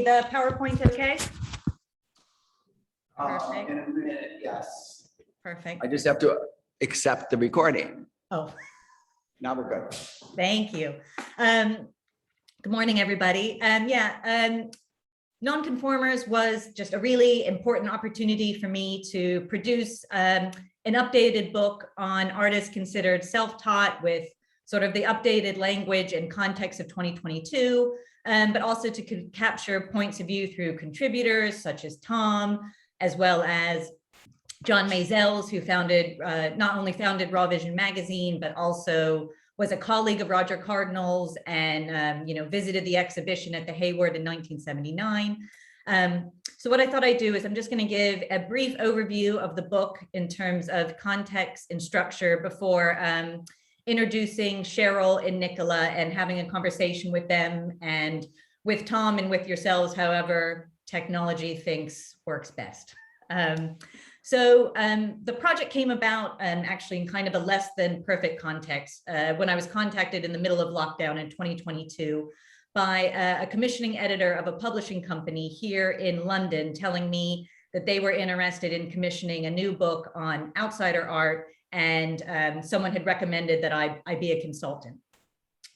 The PowerPoint okay? Perfect. In a minute, yes. Perfect. I just have to accept the recording. Oh, Now we're good. thank you. Good morning, everybody. Nonconformers was just a really important opportunity for me to produce an updated book on artists considered self-taught with sort of the updated language and context of 2022, but also to capture points of view through contributors such as Tom, as well as John Maisels, who not only founded Raw Vision magazine, but also was a colleague of Roger Cardinal's and visited the exhibition at the Hayward in 1979. So what I thought I'd do is I'm just going to give a brief overview of the book in terms of context and structure before introducing Sheryll and Nicola and having a conversation with them and with Tom and with yourselves, however technology thinks works best. So the project came about actually in kind of a less than perfect context when I was contacted in the middle of lockdown in 2022 by a commissioning editor of a publishing company here in London telling me that they were interested in commissioning a new book on outsider art, and someone had recommended that I be a consultant.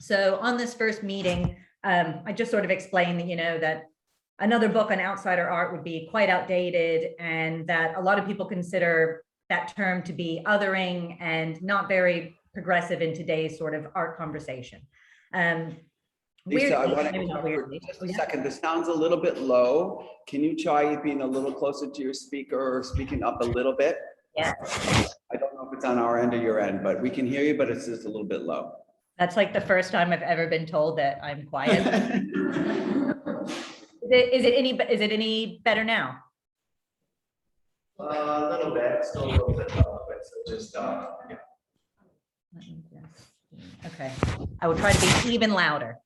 So on this first meeting, I just sort of explained that, that another book on outsider art would be quite outdated, and that a lot of people consider that term to be othering and not very progressive in today's sort of art conversation. Lisa, I want to interrupt for just a second. This sounds a little bit low. Can you try being a little closer to your speaker or speaking up a little bit? Yeah. I don't know if it's on our end or your end, but we can hear you, but it's just a little bit low. That's like the first time I've ever been told that I'm quiet. Is it any better now? A little bit, still a little bit low, but just yeah. Okay, I will try to be even louder.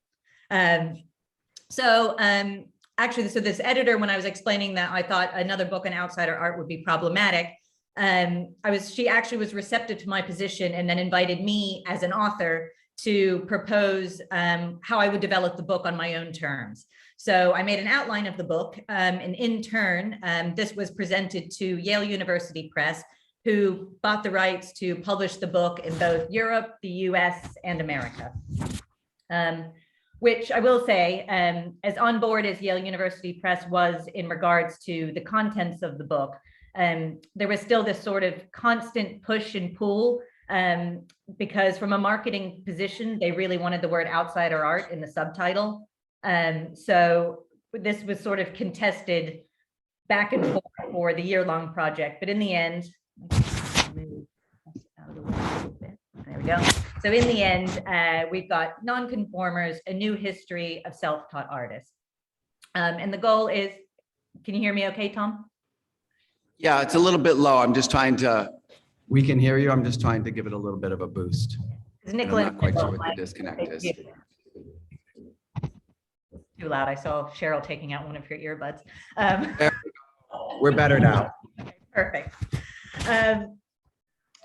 Actually, so this editor, when I was explaining that I thought another book on outsider art would be problematic, she actually was receptive to my position and then invited me as an author to propose how I would develop the book on my own terms. So I made an outline of the book, and in turn, this was presented to Yale University Press, who bought the rights to publish the book in both Europe, the US, and America. Which I will say, as on board as Yale University Press was in regards to the contents of the book, there was still this sort of constant push and pull, because from a marketing position, they really wanted the word outsider art in the subtitle. So this was sort of contested back and forth for the year-long project, but in the end, there we go. So in the end, we've got Nonconformers, a new history of self-taught artists. And the goal is, can you hear me okay, Tom? Yeah, it's a little bit low. I'm just trying to, we can hear you. I'm just trying to give it a little bit of a boost. Nicola, I'm not quite sure what the disconnect is. Too loud. I saw Sheryll taking out one of your earbuds. We're better now. Okay, perfect.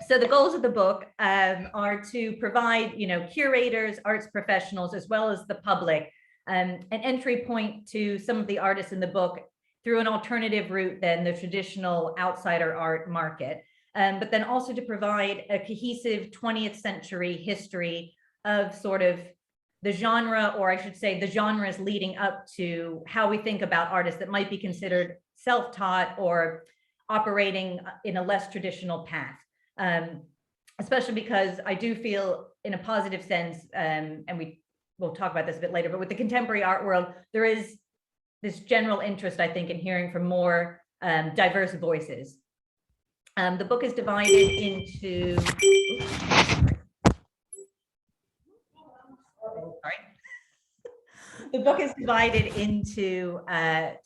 So the goals of the book are to provide, curators, arts professionals, as well as the public, an entry point to some of the artists in the book through an alternative route than the traditional outsider art market, but then also to provide a cohesive 20th century history of sort of the genre, or I should say the genres leading up to how we think about artists that might be considered self-taught or operating in a less traditional path. Especially because I do feel in a positive sense, and we'll talk about this a bit later, but with the contemporary art world, there is this general interest, I think, in hearing from more diverse voices. The book is divided into, the book is divided into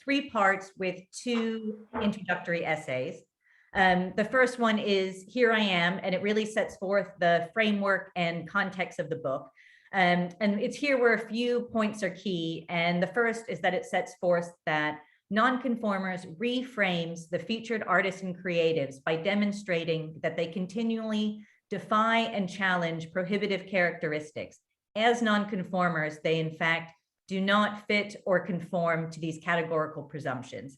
3 parts with 2 introductory essays. The first one is Here I Am, and it really sets forth the framework and context of the book. And it's here where a few points are key. And the first is that it sets forth that Nonconformers reframes the featured artists and creatives by demonstrating that they continually defy and challenge prohibitive characteristics. As nonconformers, they in fact do not fit or conform to these categorical presumptions.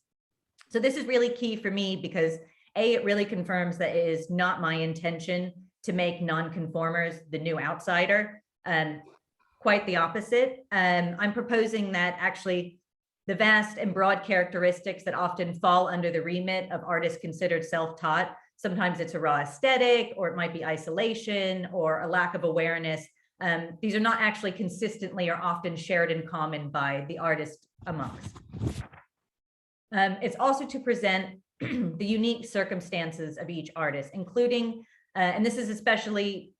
So this is really key for me because A, it really confirms that it is not my intention to make nonconformers the new outsider. Quite the opposite. I'm proposing that actually the vast and broad characteristics that often fall under the remit of artists considered self-taught, sometimes it's a raw aesthetic, or it might be isolation or a lack of awareness. These are not actually consistently or often shared in common by the artist amongst. It's also to present the unique circumstances of each artist, including, and this is especially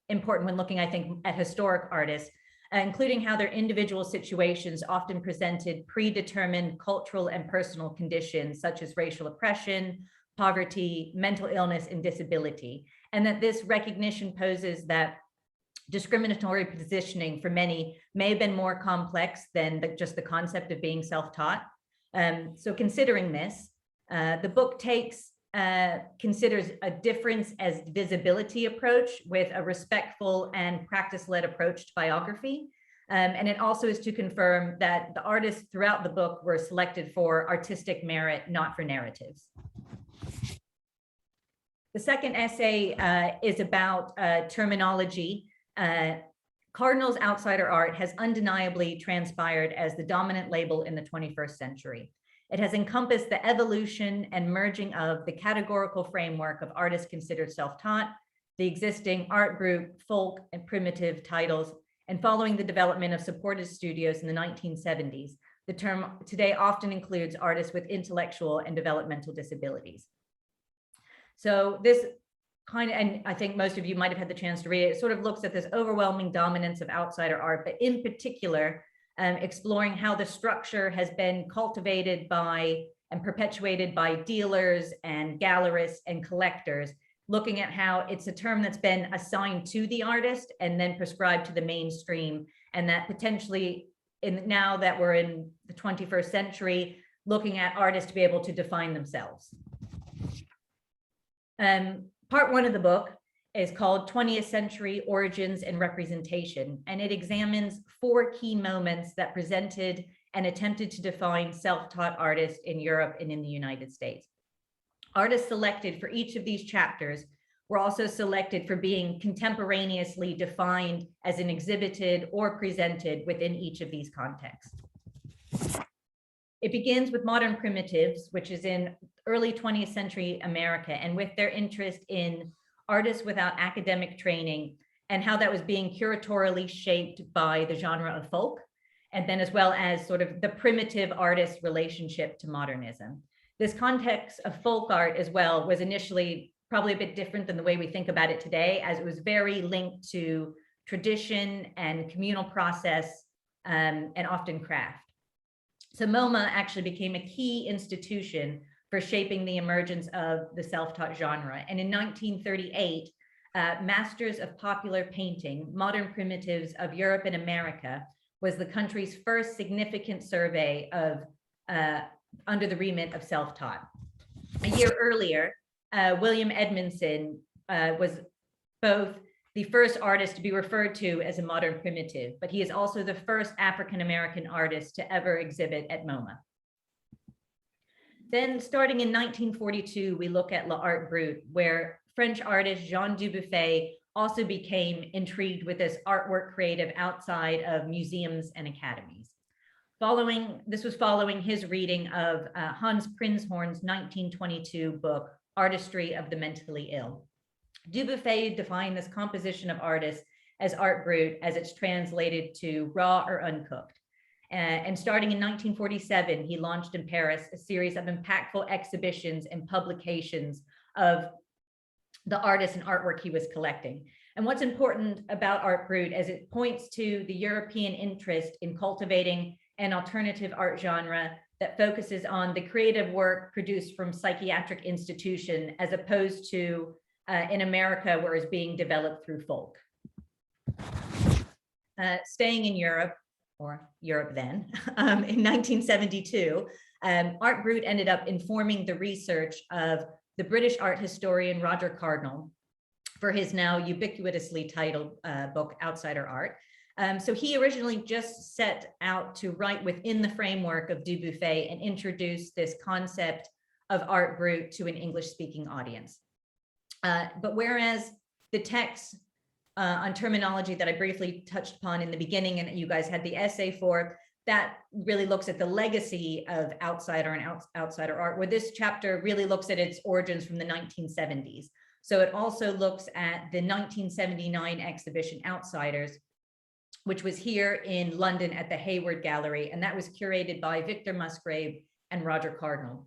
important when looking, I think, at historic artists, including how their individual situations often presented predetermined cultural and personal conditions, such as racial oppression, poverty, mental illness, and disability. And that this recognition poses that discriminatory positioning for many may have been more complex than just the concept of being self-taught. So considering this, the book considers a difference as visibility approach with a respectful and practice-led approach to biography. And it also is to confirm that the artists throughout the book were selected for artistic merit, not for narratives. The second essay is about terminology. Cardinal's outsider art has undeniably transpired as the dominant label in the 21st century. It has encompassed the evolution and merging of the categorical framework of artists considered self-taught, the existing art group, folk, and primitive titles, and following the development of supported studios in the 1970s, the term today often includes artists with intellectual and developmental disabilities. So this kind of, and I think most of you might have had the chance to read it, it sort of looks at this overwhelming dominance of outsider art, but in particular, exploring how the structure has been cultivated by and perpetuated by dealers and gallerists and collectors, looking at how it's a term that's been assigned to the artist and then prescribed to the mainstream, and that potentially, now that we're in the 21st century, looking at artists to be able to define themselves. Part one of the book is called 20th Century Origins and Representation, and it examines 4 key moments that presented and attempted to define self-taught artists in Europe and in the United States. Artists selected for each of these chapters were also selected for being contemporaneously defined as an exhibited or presented within each of these contexts. It begins with modern primitives, which is in early 20th century America, and with their interest in artists without academic training and how that was being curatorially shaped by the genre of folk, and then as well as sort of the primitive artist relationship to modernism. This context of folk art as well was initially probably a bit different than the way we think about it today, as it was very linked to tradition and communal process and often craft. So MoMA actually became a key institution for shaping the emergence of the self-taught genre. And in 1938, Masters of Popular Painting, Modern Primitives of Europe and America was the country's first significant survey of under the remit of self-taught. A year earlier, William Edmondson was both the first artist to be referred to as a modern primitive, but he is also the first African-American artist to ever exhibit at MoMA. Then starting in 1942, we look at L'Art Brut, where French artist Jean Dubuffet also became intrigued with this artwork creative outside of museums and academies. This was following his reading of Hans Prinzhorn's 1922 book, Artistry of the Mentally Ill. Dubuffet defined this composition of artists as art brut as it's translated to raw or uncooked. And starting in 1947, he launched in Paris a series of impactful exhibitions and publications of the artists and artwork he was collecting. And what's important about Art Brut is it points to the European interest in cultivating an alternative art genre that focuses on the creative work produced from psychiatric institution, as opposed to in America, where it's being developed through folk. Staying in Europe, or Europe then, in 1972, Art Brut ended up informing the research of the British art historian Roger Cardinal for his now ubiquitously titled book, Outsider Art. So he originally just set out to write within the framework of Dubuffet and introduce this concept of art brut to an English-speaking audience. But whereas the text on terminology that I briefly touched upon in the beginning, and you guys had the essay for, that really looks at the legacy of outsider and outsider art, where this chapter really looks at its origins from the 1970s. So it also looks at the 1979 exhibition Outsiders, which was here in London at the Hayward Gallery, and that was curated by Victor Musgrave and Roger Cardinal.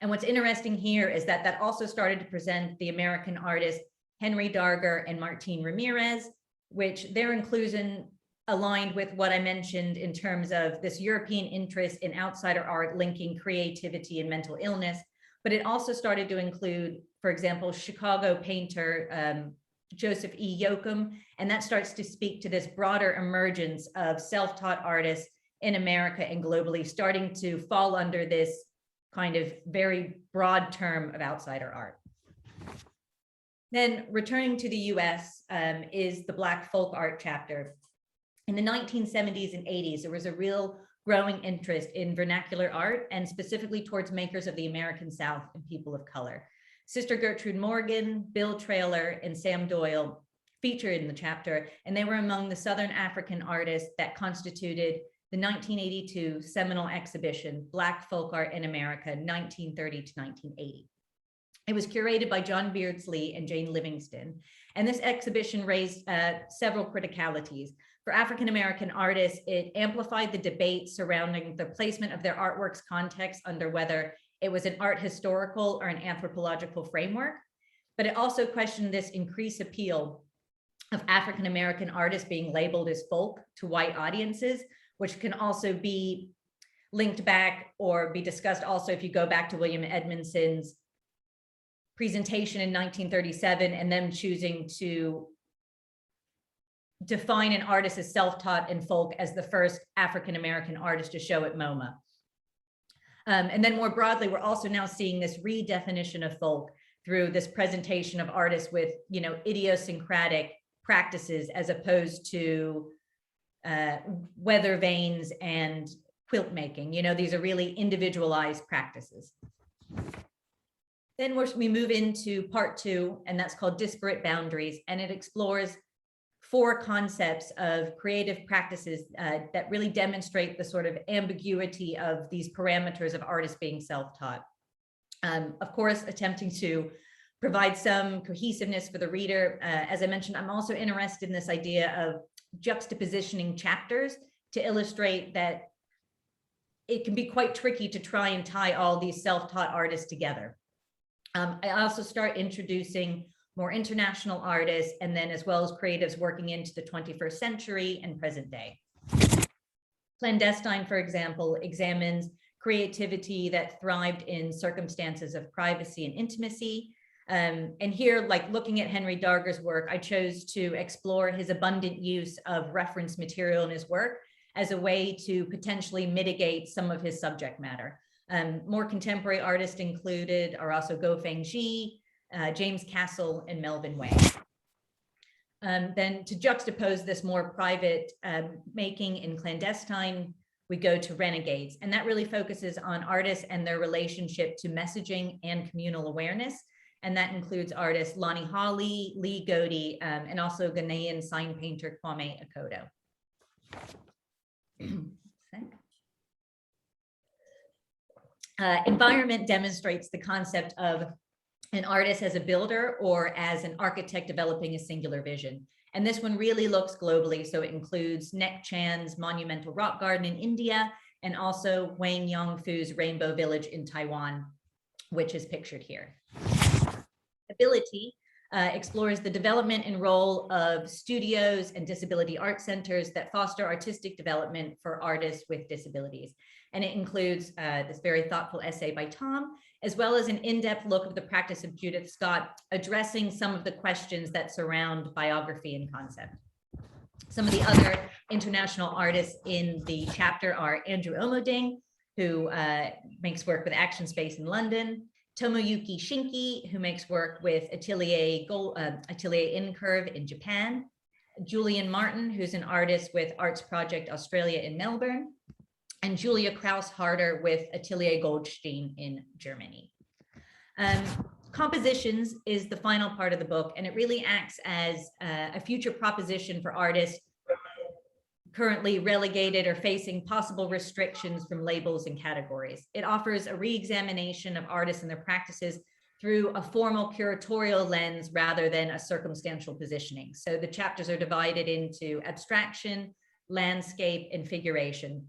And what's interesting here is that that also started to present the American artists Henry Darger and Martin Ramirez, which their inclusion aligned with what I mentioned in terms of this European interest in outsider art linking creativity and mental illness. But it also started to include, for example, Chicago painter Joseph E. Yoakum, and that starts to speak to this broader emergence of self-taught artists in America and globally, starting to fall under this kind of very broad term of outsider art. Then returning to the US is the Black folk art chapter. In the 1970s and 80s, there was a real growing interest in vernacular art and specifically towards makers of the American South and people of color. Sister Gertrude Morgan, Bill Traylor, and Sam Doyle featured in the chapter, and they were among the Southern African artists that constituted the 1982 seminal exhibition, Black Folk Art in America, 1930 to 1980. It was curated by John Beardsley and Jane Livingston, and this exhibition raised several criticalities. For African-American artists, it amplified the debate surrounding the placement of their artwork's context under whether it was an art historical or an anthropological framework, but it also questioned this increased appeal of African-American artists being labeled as folk to white audiences, which can also be linked back or be discussed also if you go back to William Edmondson's presentation in 1937 and them choosing to define an artist as self-taught and folk as the first African-American artist to show at MoMA. And then more broadly, we're also now seeing this redefinition of folk through this presentation of artists with, idiosyncratic practices as opposed to weather vanes and quilt making. These are really individualized practices. Then we move into part 2, and that's called Disparate Boundaries, and it explores 4 concepts of creative practices that really demonstrate the sort of ambiguity of these parameters of artists being self-taught. Of course, attempting to provide some cohesiveness for the reader. As I mentioned, I'm also interested in this idea of juxtapositioning chapters to illustrate that it can be quite tricky to try and tie all these self-taught artists together. I also start introducing more international artists, and then as well as creatives working into the 21st century and present day. Clandestine, for example, examines creativity that thrived in circumstances of privacy and intimacy. And here, like looking at Henry Darger's work, I chose to explore his abundant use of reference material in his work as a way to potentially mitigate some of his subject matter. More contemporary artists included are also Go Feng-ji, James Castle, and Melvin Way. Then to juxtapose this more private making in Clandestine, we go to Renegades, and that really focuses on artists and their relationship to messaging and communal awareness. And that includes artists Lonnie Hawley, Lee Godey, and also Ghanaian sign painter Kwame Akoto. Environment demonstrates the concept of an artist as a builder or as an architect developing a singular vision. And this one really looks globally. So it includes Nek Chan's Monumental Rock Garden in India, and also Wang Yongfu's Rainbow Village in Taiwan, which is pictured here. Ability explores the development and role of studios and disability art centers that foster artistic development for artists with disabilities. And it includes this very thoughtful essay by Tom, as well as an in-depth look of the practice of Judith Scott, addressing some of the questions that surround biography and concept. Some of the other international artists in the chapter are Andrew Omoding, who makes work with ActionSpace in London, Tomoyuki Shinki, who makes work with Atelier Incurve in Japan, Julian Martin, who's an artist with Arts Project Australia in Melbourne, and Julia Kraus-Harder with Atelier Goldstein in Germany. Compositions is the final part of the book, and it really acts as a future proposition for artists currently relegated or facing possible restrictions from labels and categories. It offers a re-examination of artists and their practices through a formal curatorial lens rather than a circumstantial positioning. So the chapters are divided into abstraction, landscape, and figuration.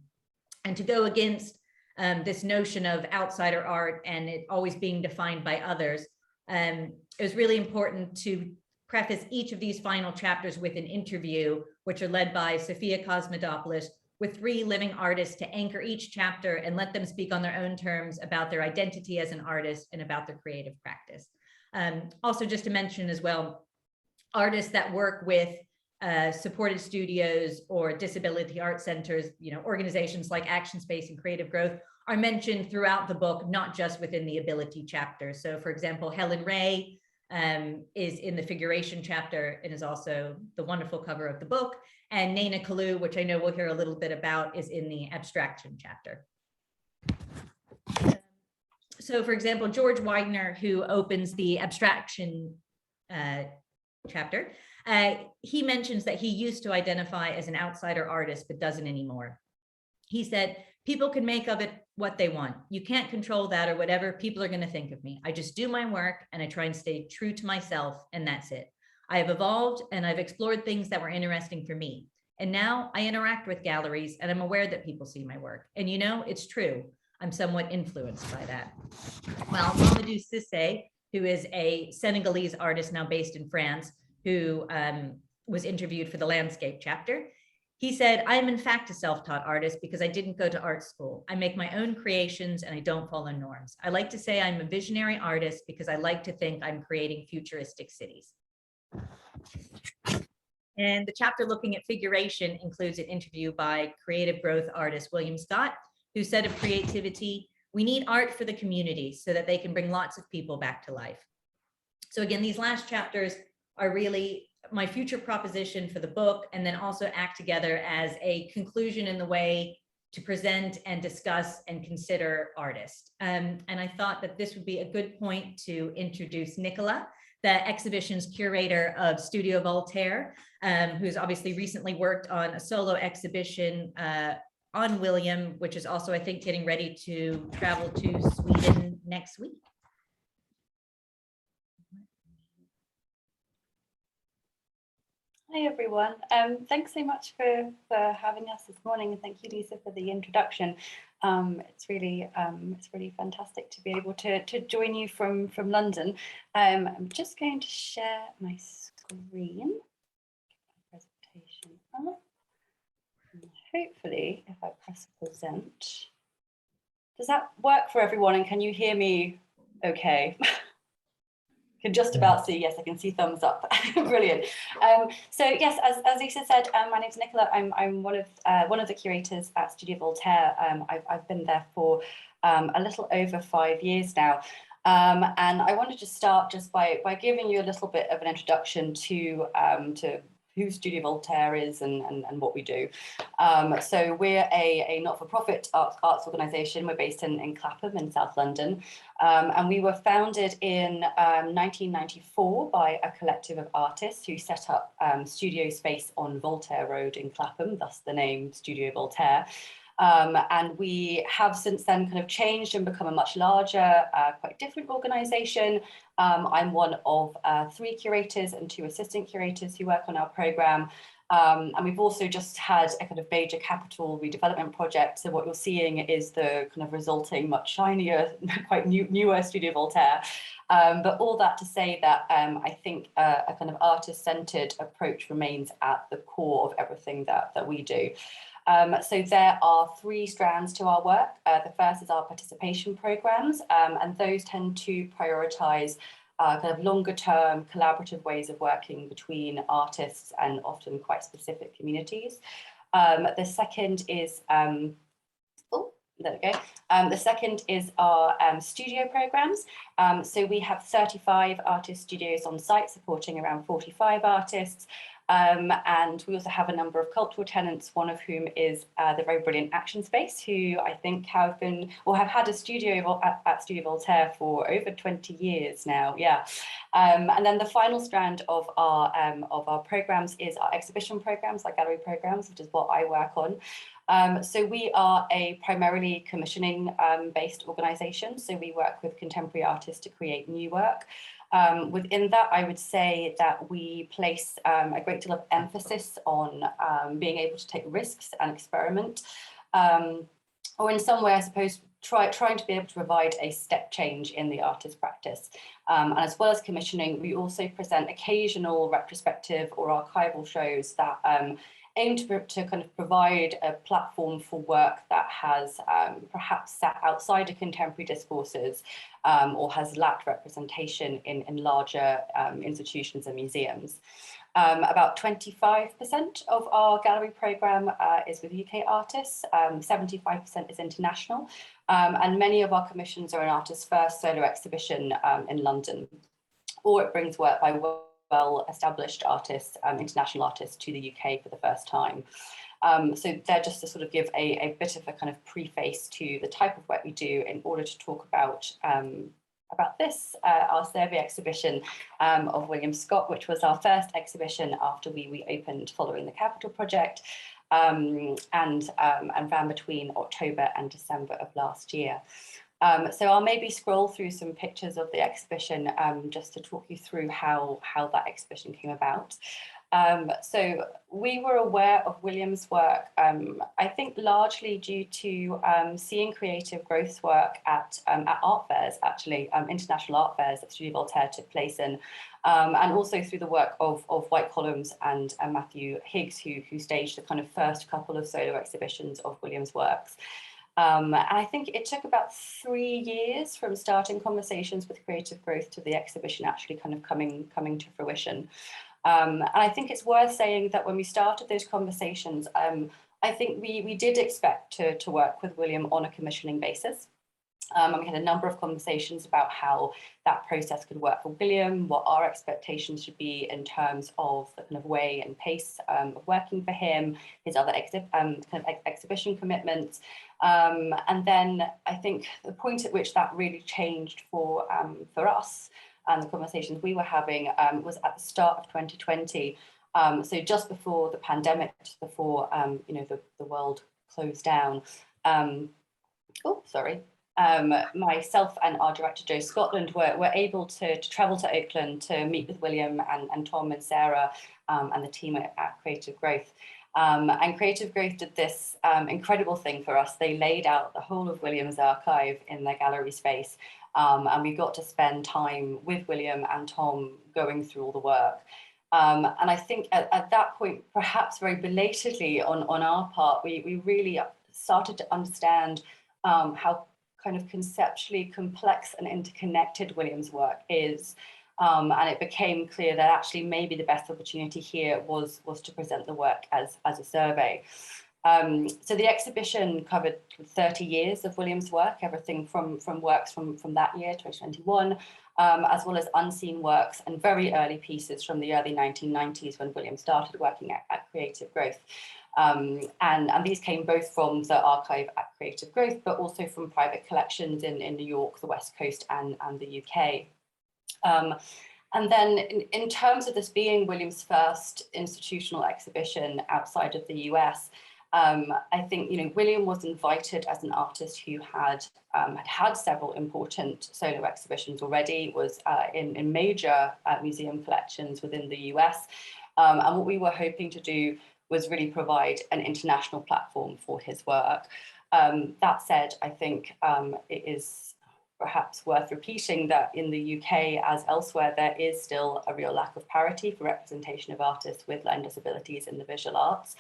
And to go against this notion of outsider art and it always being defined by others, it was really important to preface each of these final chapters with an interview, which are led by Sophia Cosmodopoulos, with 3 living artists to anchor each chapter and let them speak on their own terms about their identity as an artist and about their creative practice. Also, just to mention as well, artists that work with supported studios or disability art centers, organizations like ActionSpace and Creative Growth are mentioned throughout the book, not just within the ability chapter. So for example, Helen Ray is in the figuration chapter and is also the wonderful cover of the book. And Naina Kalu, which I know we'll hear a little bit about, is in the abstraction chapter. So for example, George Widener, who opens the abstraction chapter, he mentions that he used to identify as an outsider artist, but doesn't anymore. He said, people can make of it what they want. You can't control that or whatever people are going to think of me. I just do my work and I try and stay true to myself, and that's it. I have evolved and I've explored things that were interesting for me. And now I interact with galleries and I'm aware that people see my work. And it's true. I'm somewhat influenced by that. Well, Mamadou Cissé, who is a Senegalese artist now based in France, who was interviewed for the landscape chapter, he said, I am in fact a self-taught artist because I didn't go to art school. I make my own creations and I don't follow norms. I like to say I'm a visionary artist because I like to think I'm creating futuristic cities. And the chapter looking at figuration includes an interview by creative growth artist William Scott, who said of creativity, we need art for the community so that they can bring lots of people back to life. So again, these last chapters are really my future proposition for the book, and then also act together as a conclusion in the way to present and discuss and consider artists. And I thought that this would be a good point to introduce Nicola, the exhibition's curator of Studio Voltaire, who's obviously recently worked on a solo exhibition on William, which is also, I think, getting ready to travel to Sweden next week. Hi everyone. Thanks so much for having us this morning, and thank you, Lisa, for the introduction. It's really fantastic to be able to join you from London. I'm just going to share my screen. Presentation up. And hopefully, if I press present, does that work for everyone? And can you hear me? Okay. Can just about see, yes, I can see thumbs up. Brilliant. So yes, as Lisa said, my name's Nicola. I'm one of the curators at Studio Voltaire. I've been there for a little over 5 years now. And I wanted to start just by giving you a little bit of an introduction to who Studio Voltaire is and what we do. So we're a not-for-profit arts organisation. We're based in Clapham in South London. And we were founded in 1994 by a collective of artists who set up studio space on Voltaire Road in Clapham, thus the name Studio Voltaire. And we have since then kind of changed and become a much larger, quite different organisation. I'm one of 3 curators and 2 assistant curators who work on our programme. And we've also just had a kind of major capital redevelopment project. So what you're seeing is the kind of resulting much shinier, quite newer Studio Voltaire. But all that to say that I think a kind of artist-centred approach remains at the core of everything that we do. So there are 3 strands to our work. The first is our participation programs, and those tend to prioritise kind of longer term collaborative ways of working between artists and often quite specific communities. The second is, there we go. The second is our studio programs. So we have 35 artist studios on site supporting around 45 artists. And we also have a number of cultural tenants, one of whom is the very brilliant ActionSpace, who I think have been or have had a studio at Studio Voltaire for over 20 years now. Yeah. And then the final strand of our programs is our exhibition programs, our gallery programs, which is what I work on. So we are a primarily commissioning based organisation. So we work with contemporary artists to create new work. Within that, I would say that we place a great deal of emphasis on being able to take risks and experiment, or in some way, I suppose, trying to be able to provide a step change in the artist practice. And as well as commissioning, we also present occasional retrospective or archival shows that aim to kind of provide a platform for work that has perhaps sat outside of contemporary discourses or has lacked representation in larger institutions and museums. About 25% of our gallery programme is with UK artists, 75% is international, and many of our commissions are an artist's first solo exhibition in London, or it brings work by well-established artists, international artists to the UK for the first time. So they're just to sort of give a bit of a kind of preface to the type of work we do in order to talk about this, our survey exhibition of William Scott, which was our first exhibition after we reopened following the Capital Project, and ran between October and December of last year. So I'll maybe scroll through some pictures of the exhibition just to talk you through how that exhibition came about. So we were aware of William's work, I think largely due to seeing creative growth work at art fairs, actually, international art fairs that Studio Voltaire took place in, and also through the work of White Columns and Matthew Higgs, who staged the kind of first couple of solo exhibitions of William's works. And I think it took about 3 years from starting conversations with creative growth to the exhibition actually kind of coming to fruition. And I think it's worth saying that when we started those conversations, I think we did expect to work with William on a commissioning basis. And we had a number of conversations about how that process could work for William, what our expectations should be in terms of the kind of way and pace of working for him, his other exhibition commitments. And then I think the point at which that really changed for us and the conversations we were having was at the start of 2020. So just before the pandemic, just before the world closed down. Myself and our director Joe Scotland were able to travel to Oakland to meet with William and Tom and Sarah and the team at Creative Growth. And Creative Growth did this incredible thing for us. They laid out the whole of William's archive in their gallery space. And we got to spend time with William and Tom going through all the work. And I think at that point, perhaps very belatedly on our part, we really started to understand how kind of conceptually complex and interconnected William's work is. And it became clear that actually maybe the best opportunity here was to present the work as a survey. So the exhibition covered 30 years of William's work, everything from works from that year, 2021, as well as unseen works and very early pieces from the early 1990s when William started working at Creative Growth. And these came both from the archive at Creative Growth, but also from private collections in New York, the West Coast and the UK. And then in terms of this being William's first institutional exhibition outside of the US, I think William was invited as an artist who had several important solo exhibitions already, was in major museum collections within the US. And what we were hoping to do was really provide an international platform for his work. That said, I think it is perhaps worth repeating that in the UK, as elsewhere, there is still a real lack of parity for representation of artists with learning disabilities in the visual arts.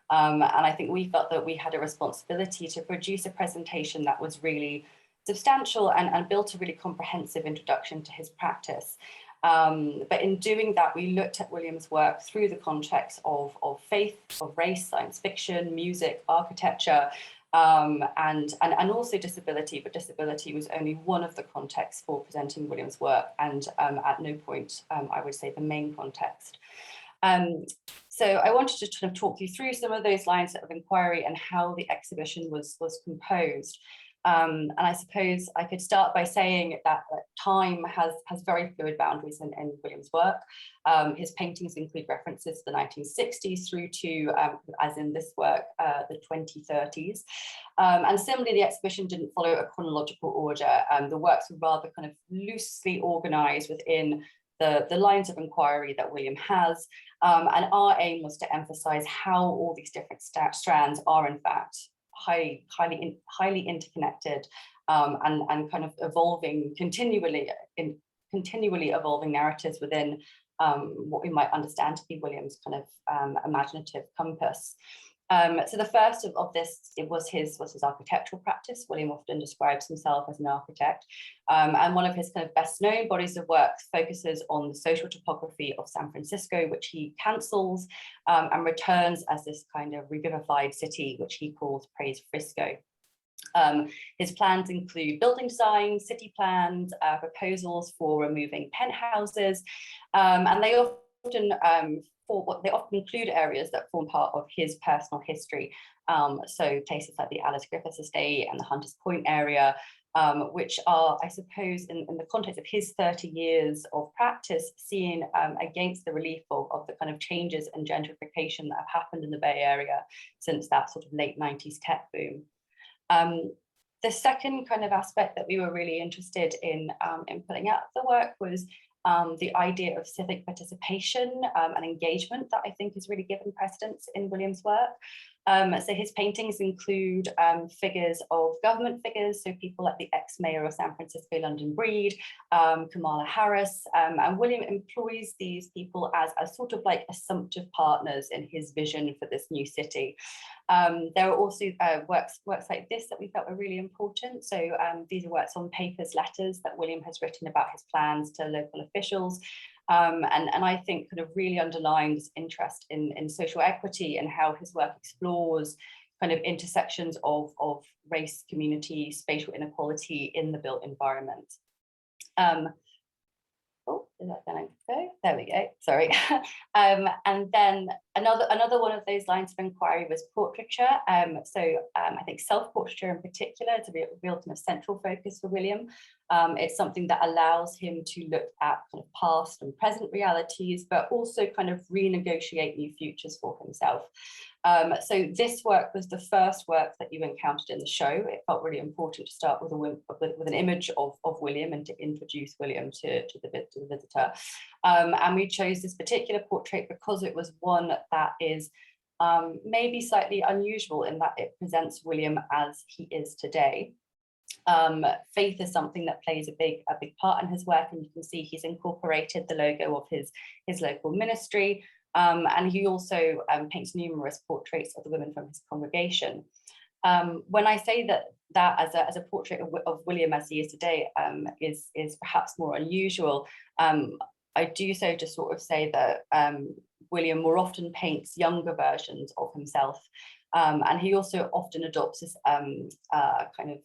And I think we felt that we had a responsibility to produce a presentation that was really substantial and built a really comprehensive introduction to his practice. But in doing that, we looked at William's work through the context of faith, of race, science fiction, music, architecture, and also disability, but disability was only one of the contexts for presenting William's work, and at no point, I would say, the main context. So I wanted to kind of talk you through some of those lines of inquiry and how the exhibition was composed. And I suppose I could start by saying that time has very fluid boundaries in William's work. His paintings include references to the 1960s through to, as in this work, the 2030s. And similarly, the exhibition didn't follow a chronological order. The works were rather kind of loosely organized within the lines of inquiry that William has. And our aim was to emphasize how all these different strands are in fact highly interconnected, and kind of evolving continually evolving narratives within what we might understand to be William's kind of imaginative compass. So the first of this, it was his architectural practice. William often describes himself as an architect, and one of his kind of best known bodies of work focuses on the social topography of San Francisco, which he cancels and returns as this kind of revivified city, which he calls Praise Frisco. His plans include building design, city plans, proposals for removing penthouses, and they often include areas that form part of his personal history. So places like the Alice Griffiths estate and the Hunters Point area, which are, I suppose, in the context of his 30 years of practice, seen against the relief of the kind of changes and gentrification that have happened in the Bay Area since that sort of late 90s tech boom. The second kind of aspect that we were really interested in putting out the work was the idea of civic participation and engagement that I think is really given precedence in William's work. So his paintings include figures of government figures, so people like the ex-mayor of San Francisco, London Breed, Kamala Harris, and William employs these people as sort of like assumptive partners in his vision for this new city. There are also works like this that we felt were really important. So these are works on papers, letters that William has written about his plans to local officials. And I think kind of really underlines interest in social equity and how his work explores kind of intersections of race, community, spatial inequality in the built environment. Oh, is that going to go? There we go, sorry. And then another one of those lines of inquiry was portraiture. I think self-portraiture in particular is a real kind of central focus for William. It's something that allows him to look at kind of past and present realities, but also kind of renegotiate new futures for himself. So this work was the first work that you encountered in the show. It felt really important to start with an image of William and to introduce William to the visitor. And we chose this particular portrait because it was one that is maybe slightly unusual in that it presents William as he is today. Faith is something that plays a big part in his work, and you can see he's incorporated the logo of his local ministry. And he also paints numerous portraits of the women from his congregation. When I say that as a portrait of William as he is today is perhaps more unusual, I do so to sort of say that William more often paints younger versions of himself. And he also often adopts this kind of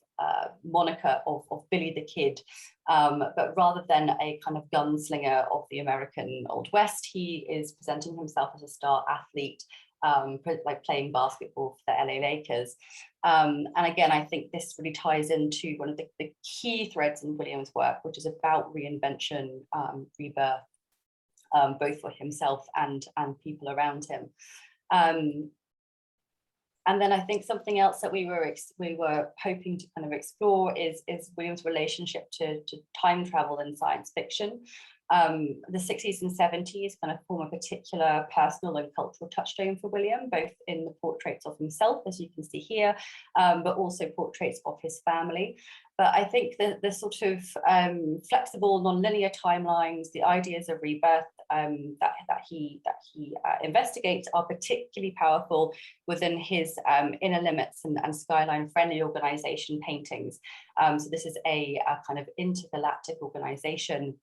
moniker of Billy the Kid, but rather than a kind of gunslinger of the American Old West, he is presenting himself as a star athlete, like playing basketball for the LA Lakers. And again, I think this really ties into one of the key threads in William's work, which is about reinvention, rebirth, both for himself and people around him. And then I think something else that we were hoping to kind of explore is William's relationship to time travel in science fiction. The 60s and 70s kind of form a particular personal and cultural touchstone for William, both in the portraits of himself, as you can see here, but also portraits of his family. But I think the sort of flexible, non-linear timelines, the ideas of rebirth that he investigates are particularly powerful within his inner limits and skyline-friendly organization paintings. So this is a kind of intergalactic organization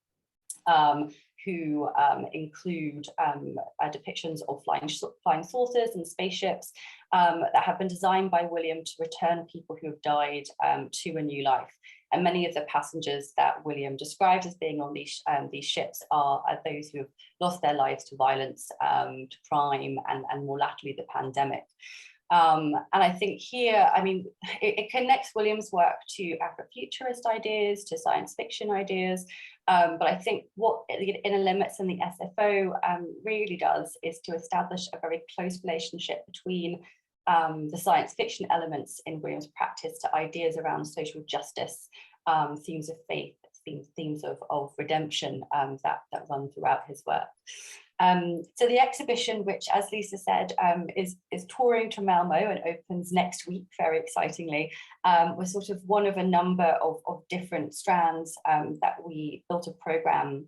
who include depictions of flying saucers and spaceships that have been designed by William to return people who have died to a new life. And many of the passengers that William describes as being on these ships are those who have lost their lives to violence, to crime, and more latterly the pandemic. And I think here, I mean, it connects William's work to Afrofuturist ideas, to science fiction ideas. But I think what Inner Limits and the SFO really does is to establish a very close relationship between the science fiction elements in William's practice to ideas around social justice, themes of faith, themes of redemption that run throughout his work. So the exhibition, which, as Lisa said, is touring to Malmo and opens next week, very excitingly, was sort of one of a number of different strands that we built a program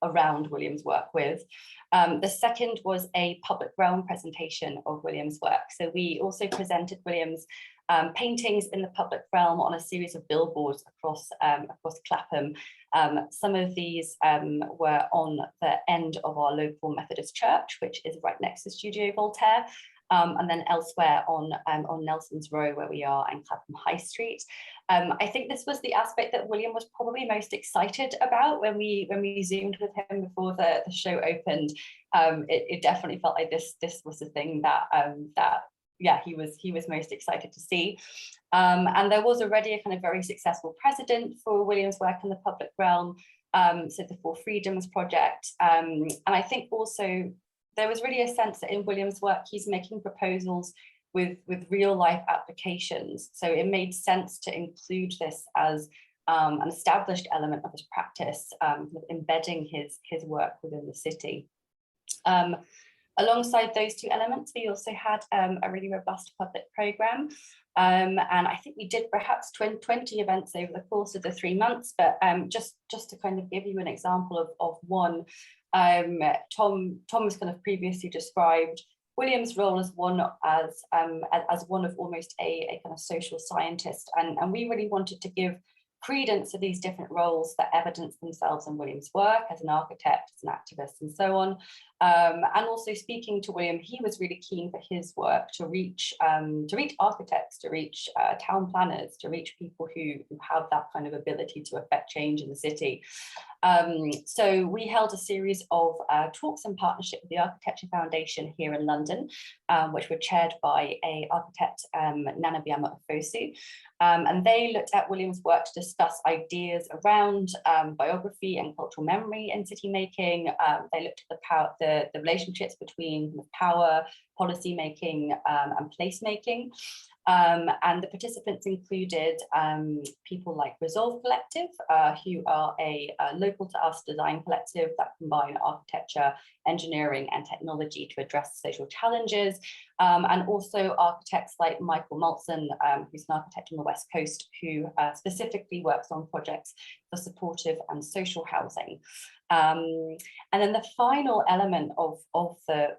around William's work with. The second was a public realm presentation of William's work. So we also presented William's paintings in the public realm on a series of billboards across Clapham. Some of these were on the end of our local Methodist church, which is right next to Studio Voltaire, and then elsewhere on Nelson's Row, where we are, and Clapham High Street. I think this was the aspect that William was probably most excited about when we zoomed with him before the show opened. It definitely felt like this was the thing that yeah, he was most excited to see. And there was already a kind of very successful precedent for William's work in the public realm, so the Four Freedoms Project. And I think also there was really a sense that in William's work, he's making proposals with real life applications. So it made sense to include this as an established element of his practice, embedding his work within the city. Alongside those two elements, we also had a really robust public programme. And I think we did perhaps 20 events over the course of the 3 months, but just to kind of give you an example of one, Tom has kind of previously described William's role as one of almost a kind of social scientist. And we really wanted to give credence to these different roles that evidence themselves in William's work as an architect, as an activist, and so on. And also speaking to William, he was really keen for his work to reach architects, to reach town planners, to reach people who have that kind of ability to affect change in the city. So we held a series of talks in partnership with the Architecture Foundation here in London, which were chaired by an architect, Nana Biama-Ofosu. And they looked at William's work to discuss ideas around biography and cultural memory in city making. They looked at the relationships between power, policy making, and place making. And the participants included people like Resolve Collective, who are a local to us design collective that combine architecture, engineering, and technology to address social challenges. And also architects like Michael Maltzon, who's an architect on the West Coast, who specifically works on projects for supportive and social housing. And then the final element of the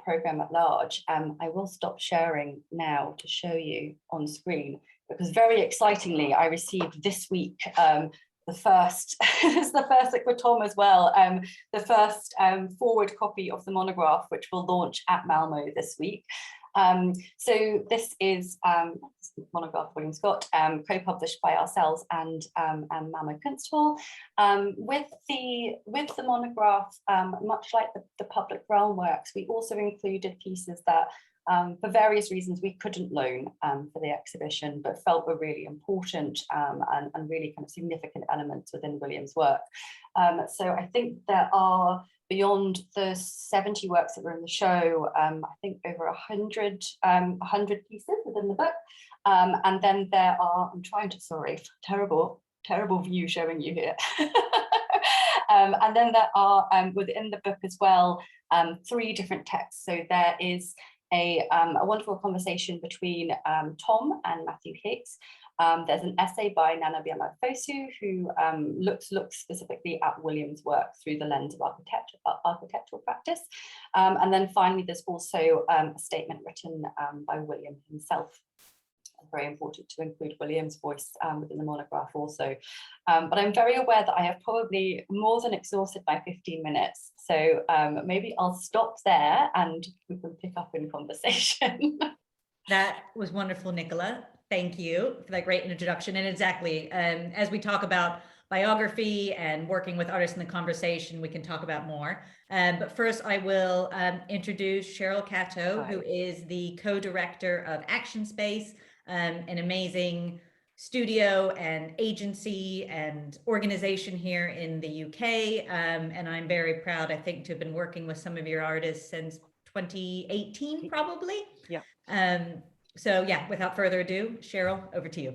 program at large, I will stop sharing now to show you on screen, because very excitingly, I received this week the first, it's the first like for Tom as well, the first forward copy of the monograph, which will launch at Malmo this week. So this is monograph William Scott, co-published by ourselves and Malmo Kunsthal. With the monograph, much like the public realm works, we also included pieces that for various reasons we couldn't loan for the exhibition, but felt were really important and really kind of significant elements within William's work. So I think there are, beyond the 70 works that were in the show, I think over 100 pieces within the book. And then there are, I'm trying to, sorry, terrible view showing you here. And then there are within the book as well, 3 different texts. So there is a wonderful conversation between Tom and Matthew Hicks. There's an essay by Nana Biama-Ofosu, who looks specifically at William's work through the lens of architectural practice. And then finally, there's also a statement written by William himself very important to include William's voice within the monograph also. But I'm very aware that I have probably more than exhausted my 15 minutes. So maybe I'll stop there and we can pick up in conversation. That was wonderful, Nicola. Thank you for that great introduction. And exactly, as we talk about biography and working with artists in the conversation, we can talk about more. But first, I will introduce Sheryll Catto, who is the co-director of ActionSpace, an amazing studio and agency and organization here in the UK. And I'm very proud, I think, to have been working with some of your artists since 2018, probably. Yeah. So yeah, without further ado, Sheryll, over to you.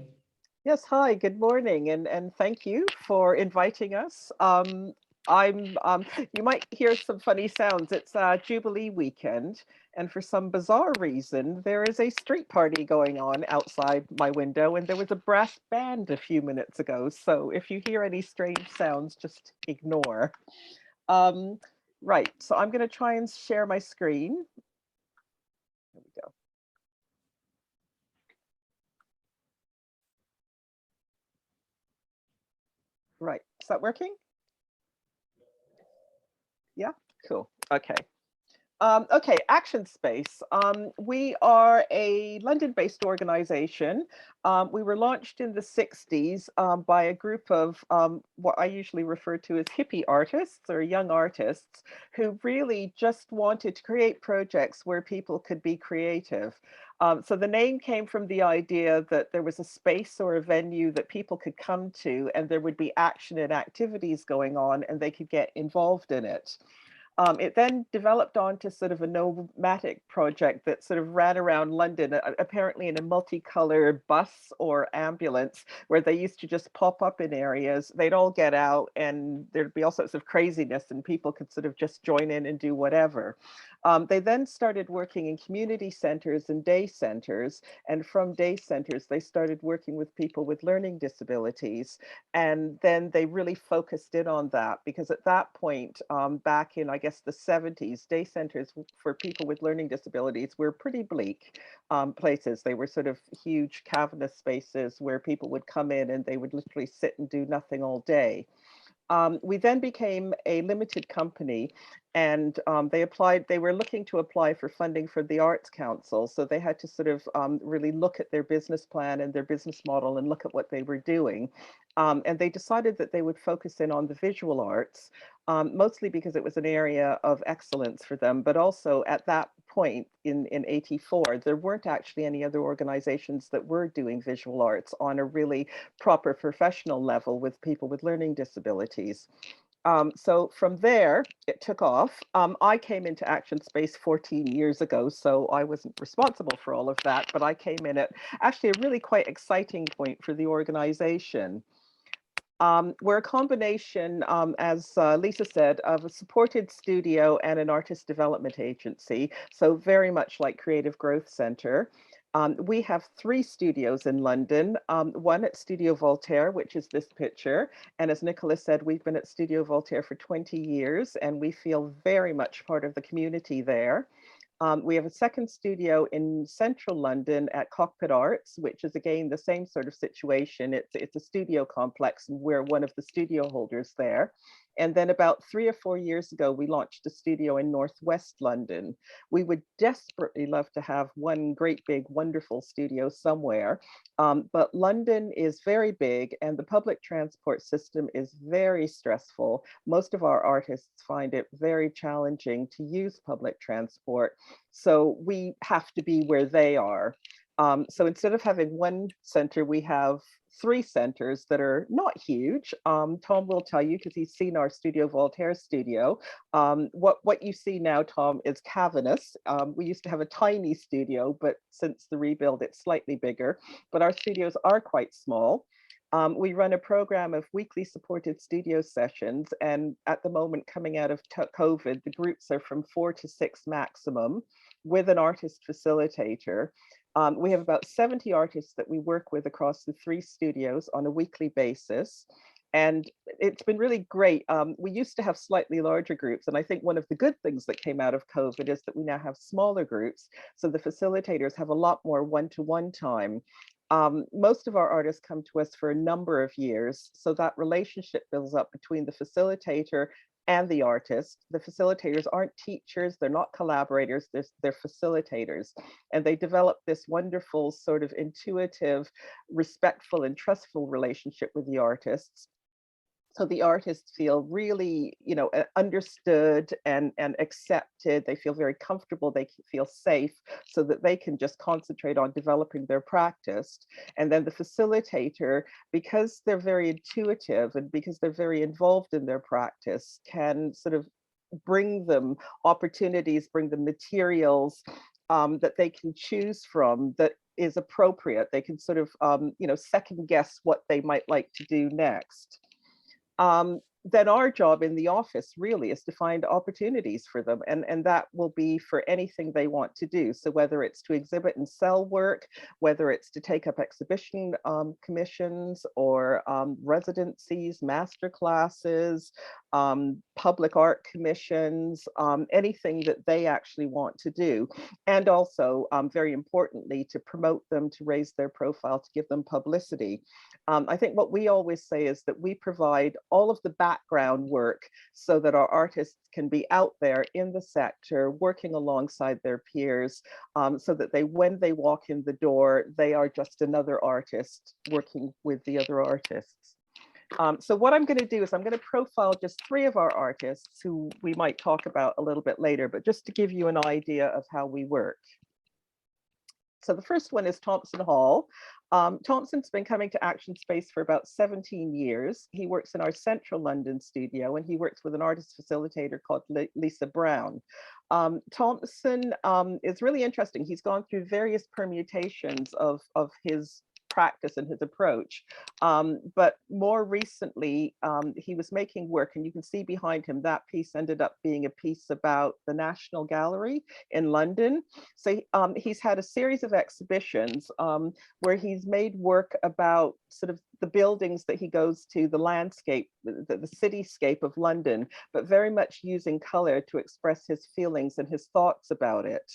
Yes, hi, good morning, and thank you for inviting us. You might hear some funny sounds. It's Jubilee weekend, and for some bizarre reason, there is a street party going on outside my window, and there was a brass band a few minutes ago. So if you hear any strange sounds, just ignore. Right, so I'm going to try and share my screen. There we go. Right, is that working? Yeah, cool. Okay. Okay, ActionSpace. We are a London-based organization. We were launched in the 60s by a group of what I usually refer to as hippie artists or young artists who really just wanted to create projects where people could be creative. So the name came from the idea that there was a space or a venue that people could come to and there would be action and activities going on and they could get involved in it. It then developed onto sort of a nomadic project that sort of ran around London, apparently in a multicolored bus or ambulance, where they used to just pop up in areas. They'd all get out and there'd be all sorts of craziness and people could sort of just join in and do whatever. They then started working in community centers and day centers. And from day centers, they started working with people with learning disabilities. And then they really focused in on that because at that point, back in, I guess, the 70s, day centers for people with learning disabilities were pretty bleak places. They were sort of huge cavernous spaces where people would come in and they would literally sit and do nothing all day. We then became a limited company and they were looking to apply for funding for the Arts Council. So they had to sort of really look at their business plan and their business model and look at what they were doing. And they decided that they would focus in on the visual arts, mostly because it was an area of excellence for them, but also at that point in 84, there weren't actually any other organizations that were doing visual arts on a really proper professional level with people with learning disabilities. So from there, it took off. I came into ActionSpace 14 years ago, so I wasn't responsible for all of that, but I came in at actually a really quite exciting point for the organization. We're a combination, as Lisa said, of a supported studio and an artist development agency, so very much like Creative Growth Center. We have 3 studios in London, one at Studio Voltaire, which is this picture. And as Nicola said, we've been at Studio Voltaire for 20 years and we feel very much part of the community there. We have a second studio in central London at Cockpit Arts, which is again the same sort of situation. It's a studio complex and we're one of the studio holders there. And then about 3 or 4 years ago, we launched a studio in Northwest London. We would desperately love to have one great big wonderful studio somewhere, but London is very big and the public transport system is very stressful. Most of our artists find it very challenging to use public transport. So we have to be where they are. So instead of having one center, we have 3 centers that are not huge. Tom will tell you because he's seen our Studio Voltaire studio. What you see now, Tom, is cavernous. We used to have a tiny studio, but since the rebuild, it's slightly bigger. But our studios are quite small. We run a program of weekly supported studio sessions. And at the moment, coming out of COVID, the groups are from 4 to 6 maximum with an artist facilitator. We have about 70 artists that we work with across the 3 studios on a weekly basis. And it's been really great. We used to have slightly larger groups. And I think one of the good things that came out of COVID is that we now have smaller groups. So the facilitators have a lot more one-to-one time. Most of our artists come to us for a number of years, so that relationship builds up between the facilitator and the artist. The facilitators aren't teachers, they're not collaborators, they're facilitators. And they develop this wonderful sort of intuitive, respectful and trustful relationship with the artists. So the artists feel really, understood and accepted. They feel very comfortable. They feel safe so that they can just concentrate on developing their practice. And then the facilitator, because they're very intuitive and because they're very involved in their practice, can sort of bring them opportunities, bring them materials that they can choose from that is appropriate. They can sort of, second guess what they might like to do next. Then our job in the office really is to find opportunities for them, and that will be for anything they want to do. So whether it's to exhibit and sell work, whether it's to take up exhibition commissions or residencies, master classes, public art commissions, anything that they actually want to do. And also, very importantly, to promote them, to raise their profile, to give them publicity. I think what we always say is that we provide all of the background work so that our artists can be out there in the sector, working alongside their peers, so that when they walk in the door, they are just another artist working with the other artists. So what I'm going to do is I'm going to profile just 3 of our artists who we might talk about a little bit later, but just to give you an idea of how we work. So the first one is Thompson Hall. Thompson's been coming to ActionSpace for about 17 years. He works in our central London studio, and he works with an artist facilitator called Lisa Brown. Thompson is really interesting. He's gone through various permutations of his practice and his approach. But more recently, he was making work, and you can see behind him, that piece ended up being a piece about the National Gallery in London. So he's had a series of exhibitions where he's made work about sort of the buildings that he goes to, the landscape, the cityscape of London, but very much using color to express his feelings and his thoughts about it.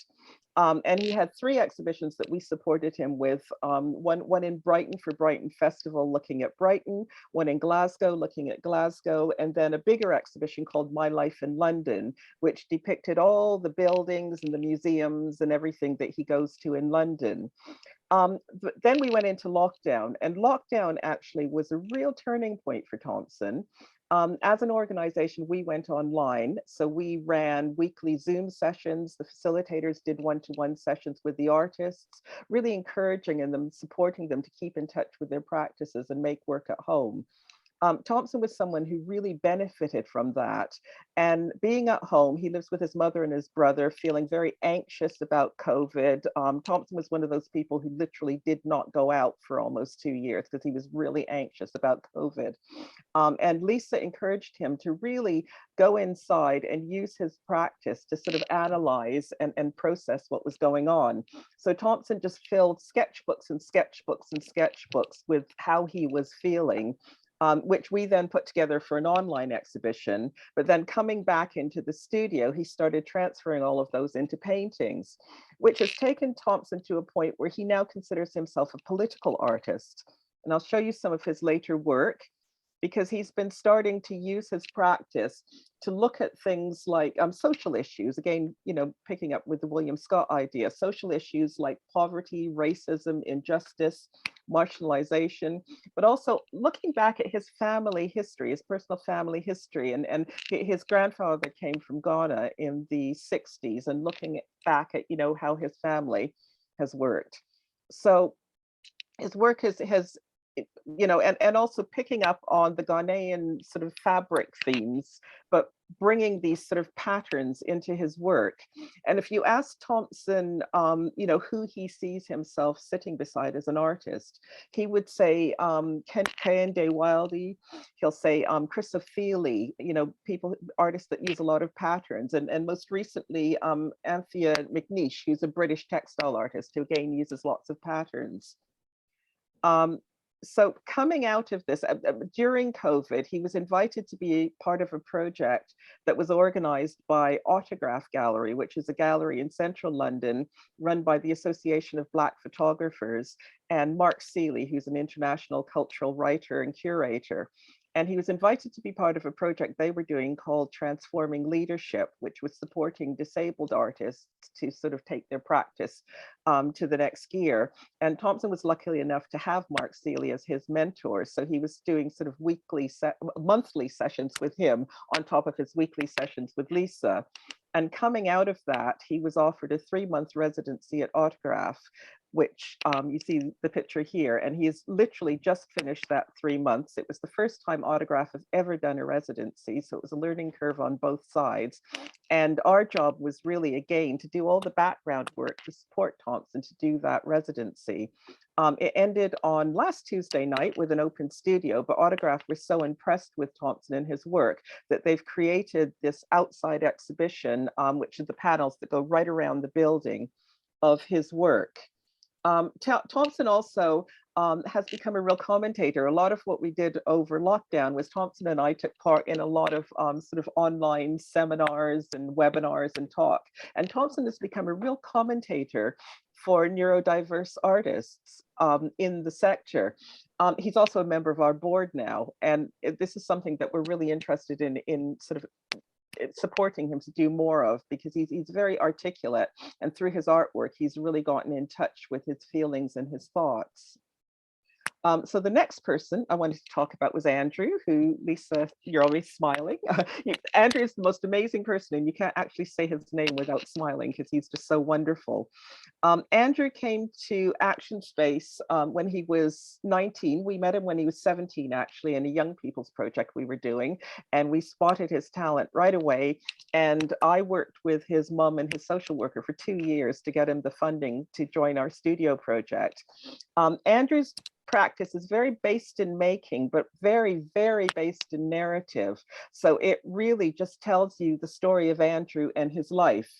And he had 3 exhibitions that we supported him with, one in Brighton for Brighton Festival looking at Brighton, one in Glasgow looking at Glasgow, and then a bigger exhibition called My Life in London, which depicted all the buildings and the museums and everything that he goes to in London. But then we went into lockdown, and lockdown actually was a real turning point for Thompson. As an organization, we went online. So we ran weekly Zoom sessions. The facilitators did one-to-one sessions with the artists, really encouraging them, supporting them to keep in touch with their practices and make work at home. Thompson was someone who really benefited from that. And being at home, he lives with his mother and his brother, feeling very anxious about COVID. Thompson was one of those people who literally did not go out for almost 2 years because he was really anxious about COVID. And Lisa encouraged him to really go inside and use his practice to sort of analyze and process what was going on. So Thompson just filled sketchbooks and sketchbooks and sketchbooks with how he was feeling. Which we then put together for an online exhibition. But then coming back into the studio, he started transferring all of those into paintings, which has taken Thompson to a point where he now considers himself a political artist. And I'll show you some of his later work, because he's been starting to use his practice to look at things like social issues, again, picking up with the William Scott idea, social issues like poverty, racism, injustice, marginalization, but also looking back at his family history, his personal family history. And his grandfather came from Ghana in the 60s, and looking back at, how his family has worked. So his work has and also picking up on the Ghanaian sort of fabric themes, but bringing these sort of patterns into his work. And if you ask Thompson, who he sees himself sitting beside as an artist, he would say Kehinde Wilde, he'll say Chris O'Feely, artists that use a lot of patterns. And most recently, Anthea McNeish, who's a British textile artist who again uses lots of patterns. So coming out of this, during COVID, he was invited to be part of a project that was organized by Autograph Gallery, which is a gallery in central London run by the Association of Black Photographers, and Mark Seeley, who's an international cultural writer and curator. And he was invited to be part of a project they were doing called Transforming Leadership, which was supporting disabled artists to sort of take their practice to the next gear. And Thompson was lucky enough to have Mark Seeley as his mentor. So he was doing sort of monthly sessions with him on top of his weekly sessions with Lisa. And coming out of that, he was offered a 3-month residency at Autograph, which you see the picture here, and he has literally just finished that 3 months. It was the first time Autograph has ever done a residency, so it was a learning curve on both sides. And our job was really, again, to do all the background work to support Thompson to do that residency. It ended on last Tuesday night with an open studio, but Autograph was so impressed with Thompson and his work that they've created this outside exhibition, which are the panels that go right around the building of his work. Thompson also has become a real commentator. A lot of what we did over lockdown was Thompson and I took part in a lot of sort of online seminars and webinars and talk. And Thompson has become a real commentator for neurodiverse artists in the sector. He's also a member of our board now. And this is something that we're really interested in sort of supporting him to do more of, because he's very articulate, and through his artwork he's really gotten in touch with his feelings and his thoughts. So the next person I wanted to talk about was Andrew, who, Lisa, you're always smiling. Andrew is the most amazing person, and you can't actually say his name without smiling because he's just so wonderful. Andrew came to ActionSpace when he was 19. We met him when he was 17, actually, in a young people's project we were doing, and we spotted his talent right away. And I worked with his mom and his social worker for 2 years to get him the funding to join our studio project. Andrew's practice is very based in making, but very, very based in narrative. So it really just tells you the story of Andrew and his life.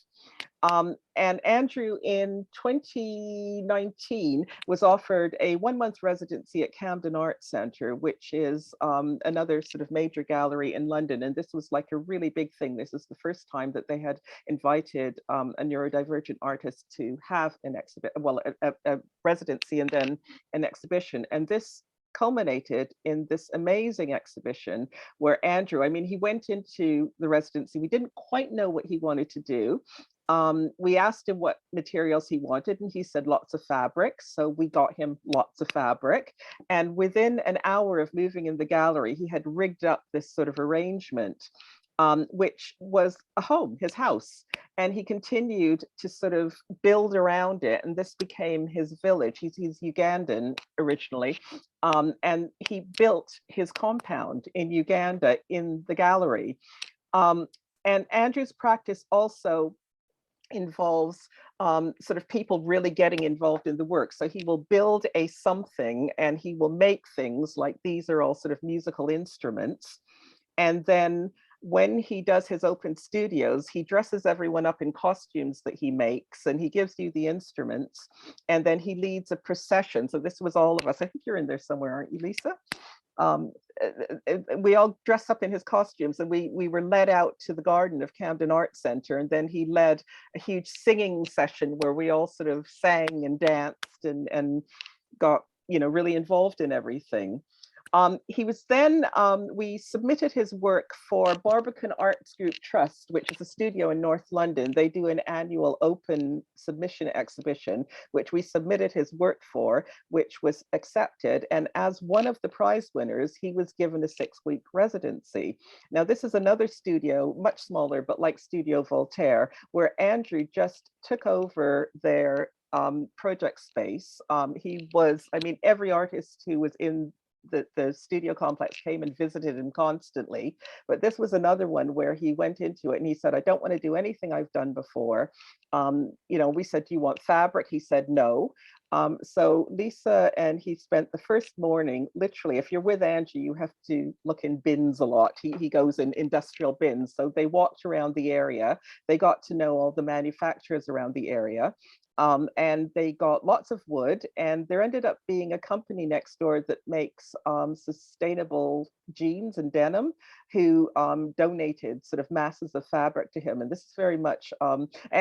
And Andrew in 2019 was offered a 1-month residency at Camden Arts Centre, which is another sort of major gallery in London. And this was like a really big thing. This is the first time that they had invited a neurodivergent artist to have an exhibit, well, a residency and then an exhibition. And this culminated in this amazing exhibition where Andrew, I mean, he went into the residency. We didn't quite know what he wanted to do. We asked him what materials he wanted, and he said lots of fabric. So we got him lots of fabric. And within an hour of moving in the gallery, he had rigged up this sort of arrangement, which was a home, his house. And he continued to sort of build around it. And this became his village. He's Ugandan originally. And he built his compound in Uganda in the gallery. And Andrew's practice also involves sort of people really getting involved in the work. So he will build a something and he will make things like these are all sort of musical instruments. And then when he does his open studios, he dresses everyone up in costumes that he makes and he gives you the instruments. And then he leads a procession. So this was all of us. I think you're in there somewhere, aren't you, Lisa? We all dressed up in his costumes and we were led out to the garden of Camden Arts Centre, and then he led a huge singing session where we all sort of sang and danced and got, you know, really involved in everything. He was then, we submitted his work for Barbican Arts Group Trust, which is a studio in North London. They do an annual open submission exhibition, which we submitted his work for, which was accepted. And as one of the prize winners, he was given a 6-week residency. Now, this is another studio, much smaller, but like Studio Voltaire, where Andrew just took over their project space. He was, I mean, every artist who was in the studio complex came and visited him constantly, but this was another one where he went into it and he said, I don't want to do anything I've done before. You know, we said, do you want fabric? He said no. So Lisa and he spent the first morning, literally, if you're with Angie, you have to look in bins a lot. He goes in industrial bins. So they walked around the area. They got to know all the manufacturers around the area. And they got lots of wood, and there ended up being a company next door that makes sustainable jeans and denim, who donated sort of masses of fabric to him. And this is very much,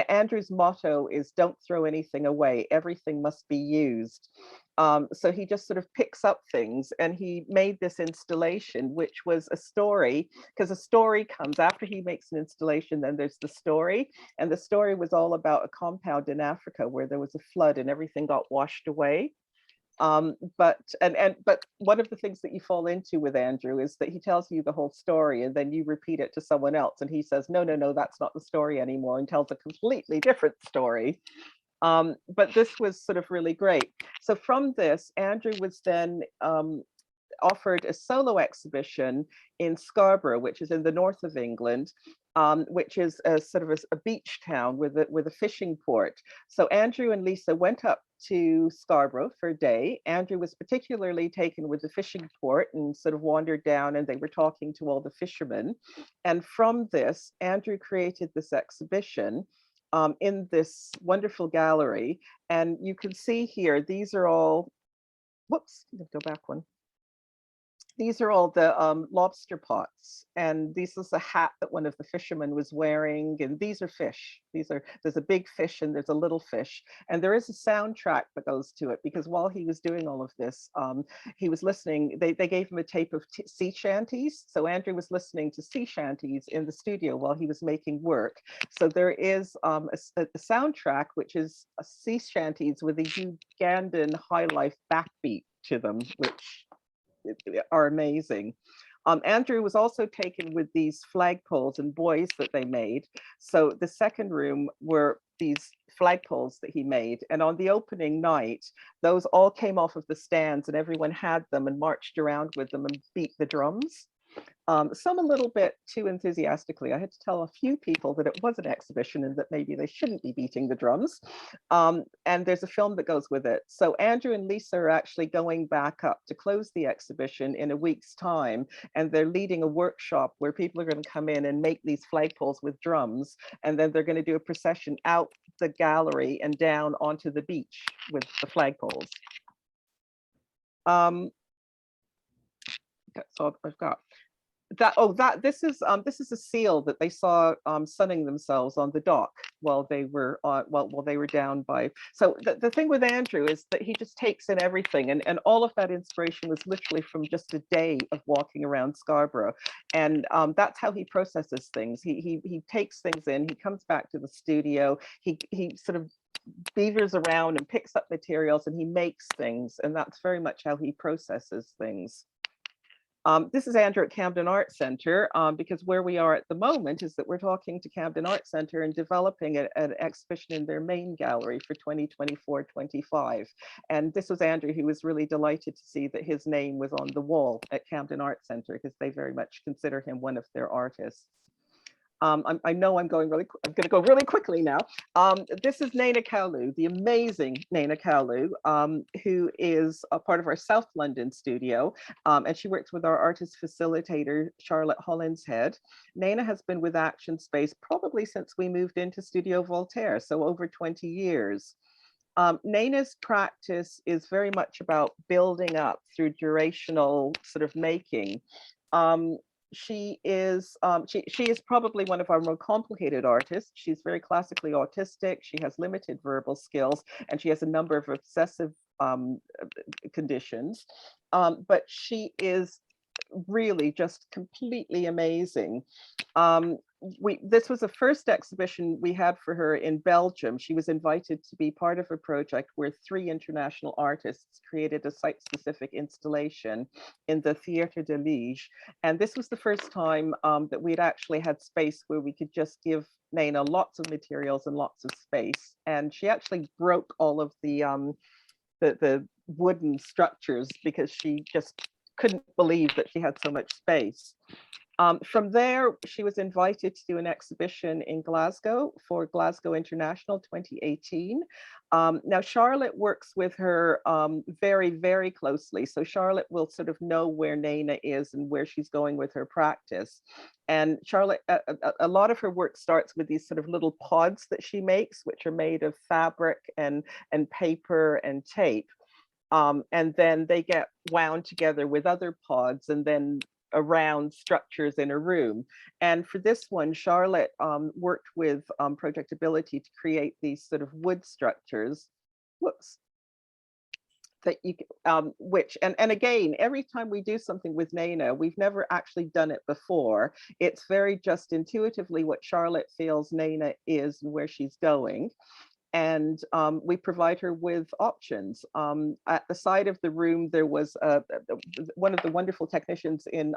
Andrew's motto is don't throw anything away, everything must be used. So he just sort of picks up things, and he made this installation, which was a story, because a story comes after he makes an installation, then there's the story. And the story was all about a compound in Africa where there was a flood and everything got washed away. But one of the things that you fall into with Andrew is that he tells you the whole story, and then you repeat it to someone else, and he says, no, that's not the story anymore, and tells a completely different story. But this was sort of really great. So from this, Andrew was then offered a solo exhibition in Scarborough, which is in the north of England, which is a sort of a beach town with a fishing port. So Andrew and Lisa went up to Scarborough for a day. Andrew was particularly taken with the fishing port and sort of wandered down, and they were talking to all the fishermen. And from this, Andrew created this exhibition in this wonderful gallery. And you can see here, these are all, whoops, go back one. These are all the lobster pots, and this is a hat that one of the fishermen was wearing, and these are fish. There's a big fish and there's a little fish, and there is a soundtrack that goes to it, because while he was doing all of this, he was listening, they gave him a tape of sea shanties, so Andrew was listening to sea shanties in the studio while he was making work. So there is a soundtrack, which is sea shanties with a Ugandan high life backbeat to them, which are amazing. Andrew was also taken with these flagpoles and buoys that they made. So the second room were these flagpoles that he made. And on the opening night, those all came off of the stands, and everyone had them and marched around with them and beat the drums. Some a little bit too enthusiastically. I had to tell a few people that it was an exhibition and that maybe they shouldn't be beating the drums. And there's a film that goes with it. So Andrew and Lisa are actually going back up to close the exhibition in a week's time. And they're leading a workshop where people are going to come in and make these flagpoles with drums. And then they're going to do a procession out the gallery and down onto the beach with the flagpoles. So I've got that. This is a seal that they saw sunning themselves on the dock while they were while they were down by. So the thing with Andrew is that he just takes in everything, and all of that inspiration was literally from just a day of walking around Scarborough, and that's how he processes things. He takes things in, he comes back to the studio, he sort of beavers around and picks up materials, and he makes things, and that's very much how he processes things. This is Andrew at Camden Arts Centre, because where we are at the moment is that we're talking to Camden Arts Centre and developing an exhibition in their main gallery for 2024-25. And this was Andrew, who was really delighted to see that his name was on the wall at Camden Arts Centre, because they very much consider him one of their artists. I know I'm going to go really quickly now. This is Nana Kalu, the amazing Nana Kalu, who is a part of our South London studio, and she works with our artist facilitator, Charlotte Hollinshead. Nana has been with ActionSpace probably since we moved into Studio Voltaire, so over 20 years. Nana's practice is very much about building up through durational sort of making. She is probably one of our more complicated artists. She's very classically autistic. She has limited verbal skills, and she has a number of obsessive conditions. But she is really just completely amazing. This was the first exhibition we had for her in Belgium. She was invited to be part of a project where 3 international artists created a site-specific installation in the Theatre de Liege. And this was the first time that we'd actually had space where we could just give Nana lots of materials and lots of space. And she actually broke all of the wooden structures because she just couldn't believe that she had so much space. From there, she was invited to do an exhibition in Glasgow for Glasgow International 2018. Now, Charlotte works with her very, very closely. So Charlotte will sort of know where Nena is and where she's going with her practice. And Charlotte, a lot of her work starts with these sort of little pods that she makes, which are made of fabric and paper and tape. And then they get wound together with other pods and then around structures in a room. And for this one, Charlotte worked with Projectability to create these sort of wood structures. Whoops. That you which and again, every time we do something with Nena, we've never actually done it before. It's very just intuitively what Charlotte feels Nena is and where she's going. And we provide her with options. At the side of the room, there was one of the wonderful technicians in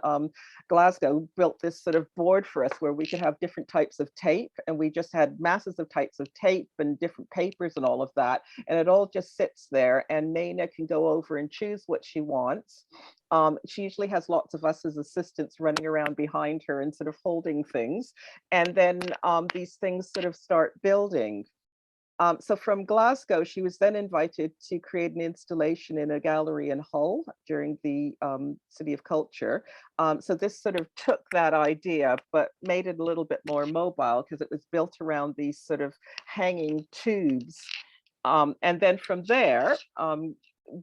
Glasgow built this sort of board for us where we could have different types of tape, and we just had masses of types of tape and different papers and all of that. And it all just sits there, and Nena can go over and choose what she wants. She usually has lots of us as assistants running around behind her and sort of holding things. And then these things sort of start building. So from Glasgow, she was then invited to create an installation in a gallery in Hull during the City of Culture. So this sort of took that idea, but made it a little bit more mobile because it was built around these sort of hanging tubes. And then from there,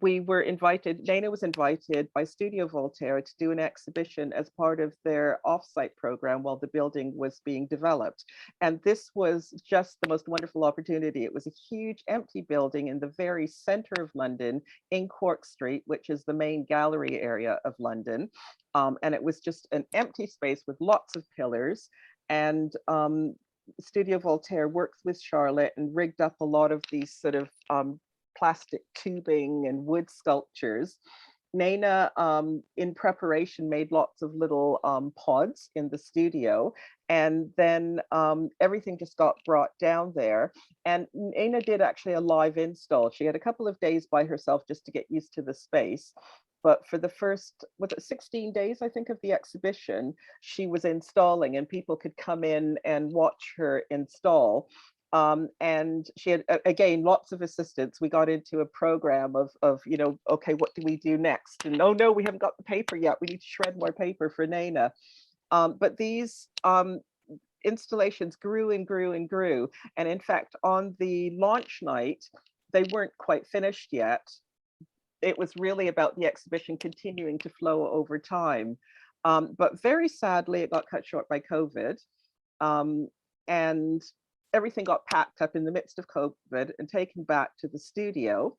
Nena was invited by Studio Voltaire to do an exhibition as part of their offsite program while the building was being developed. And this was just the most wonderful opportunity. It was a huge empty building in the very center of London in Cork Street, which is the main gallery area of London. And it was just an empty space with lots of pillars. And Studio Voltaire worked with Charlotte and rigged up a lot of these sort of plastic tubing and wood sculptures. Nena, in preparation, made lots of little pods in the studio, and then everything just got brought down there. And Nena did actually a live install. She had a couple of days by herself just to get used to the space. But for the first, 16 days, I think, of the exhibition, she was installing, and people could come in and watch her install. And she had, again, lots of assistants. We got into a program of, you know, okay, what do we do next? And oh no, we haven't got the paper yet. We need to shred more paper for Nena. But these installations grew and grew and grew. And in fact, on the launch night, they weren't quite finished yet. It was really about the exhibition continuing to flow over time. But very sadly, it got cut short by COVID. And everything got packed up in the midst of COVID and taken back to the studio.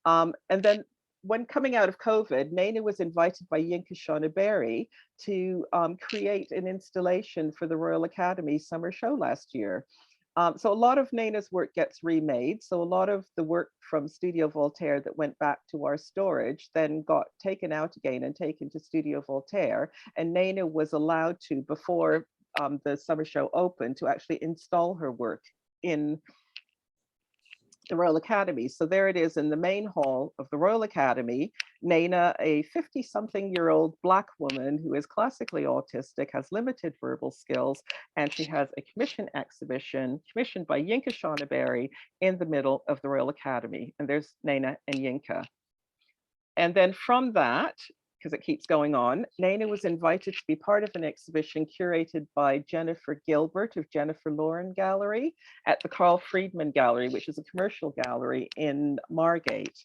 And then when coming out of COVID, Nena was invited by Yinka Shaughnaberry to create an installation for the Royal Academy summer show last year. So a lot of Nena's work gets remade. So a lot of the work from Studio Voltaire that went back to our storage then got taken out again and taken to Studio Voltaire. And Nena was allowed to, before the summer show opened, to actually install her work in the Royal Academy. So there it is in the main hall of the Royal Academy. Nena, a 50-something-year-old Black woman who is classically autistic, has limited verbal skills, and she has a commission exhibition commissioned by Yinka Shaughnaberry in the middle of the Royal Academy. And there's Nena and Yinka. And then from that, because it keeps going on, Nena was invited to be part of an exhibition curated by Jennifer Gilbert of Jennifer Lauren Gallery at the Carl Friedman Gallery, which is a commercial gallery in Margate.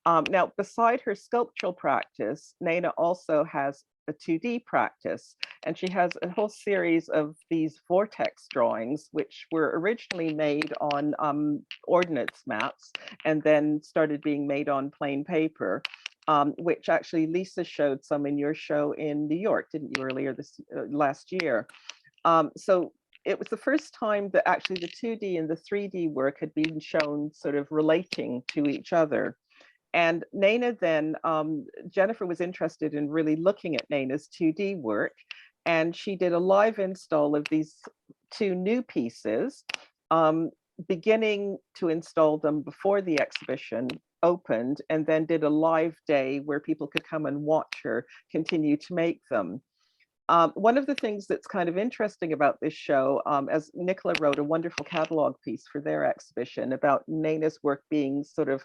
Now, beside her sculptural practice, Nena also has a 2D practice, and she has a whole series of these vortex drawings, which were originally made on ordnance maps and then started being made on plain paper. Which actually Lisa showed some in your show in New York, didn't you, earlier this last year? So it was the first time that actually the 2D and the 3D work had been shown sort of relating to each other. And Nena then, Jennifer was interested in really looking at Nena's 2D work, and she did a live install of these two new pieces, beginning to install them before the exhibition, opened and then did a live day where people could come and watch her continue to make them. One of the things that's kind of interesting about this show, as Nicola wrote a wonderful catalog piece for their exhibition about Nana's work being sort of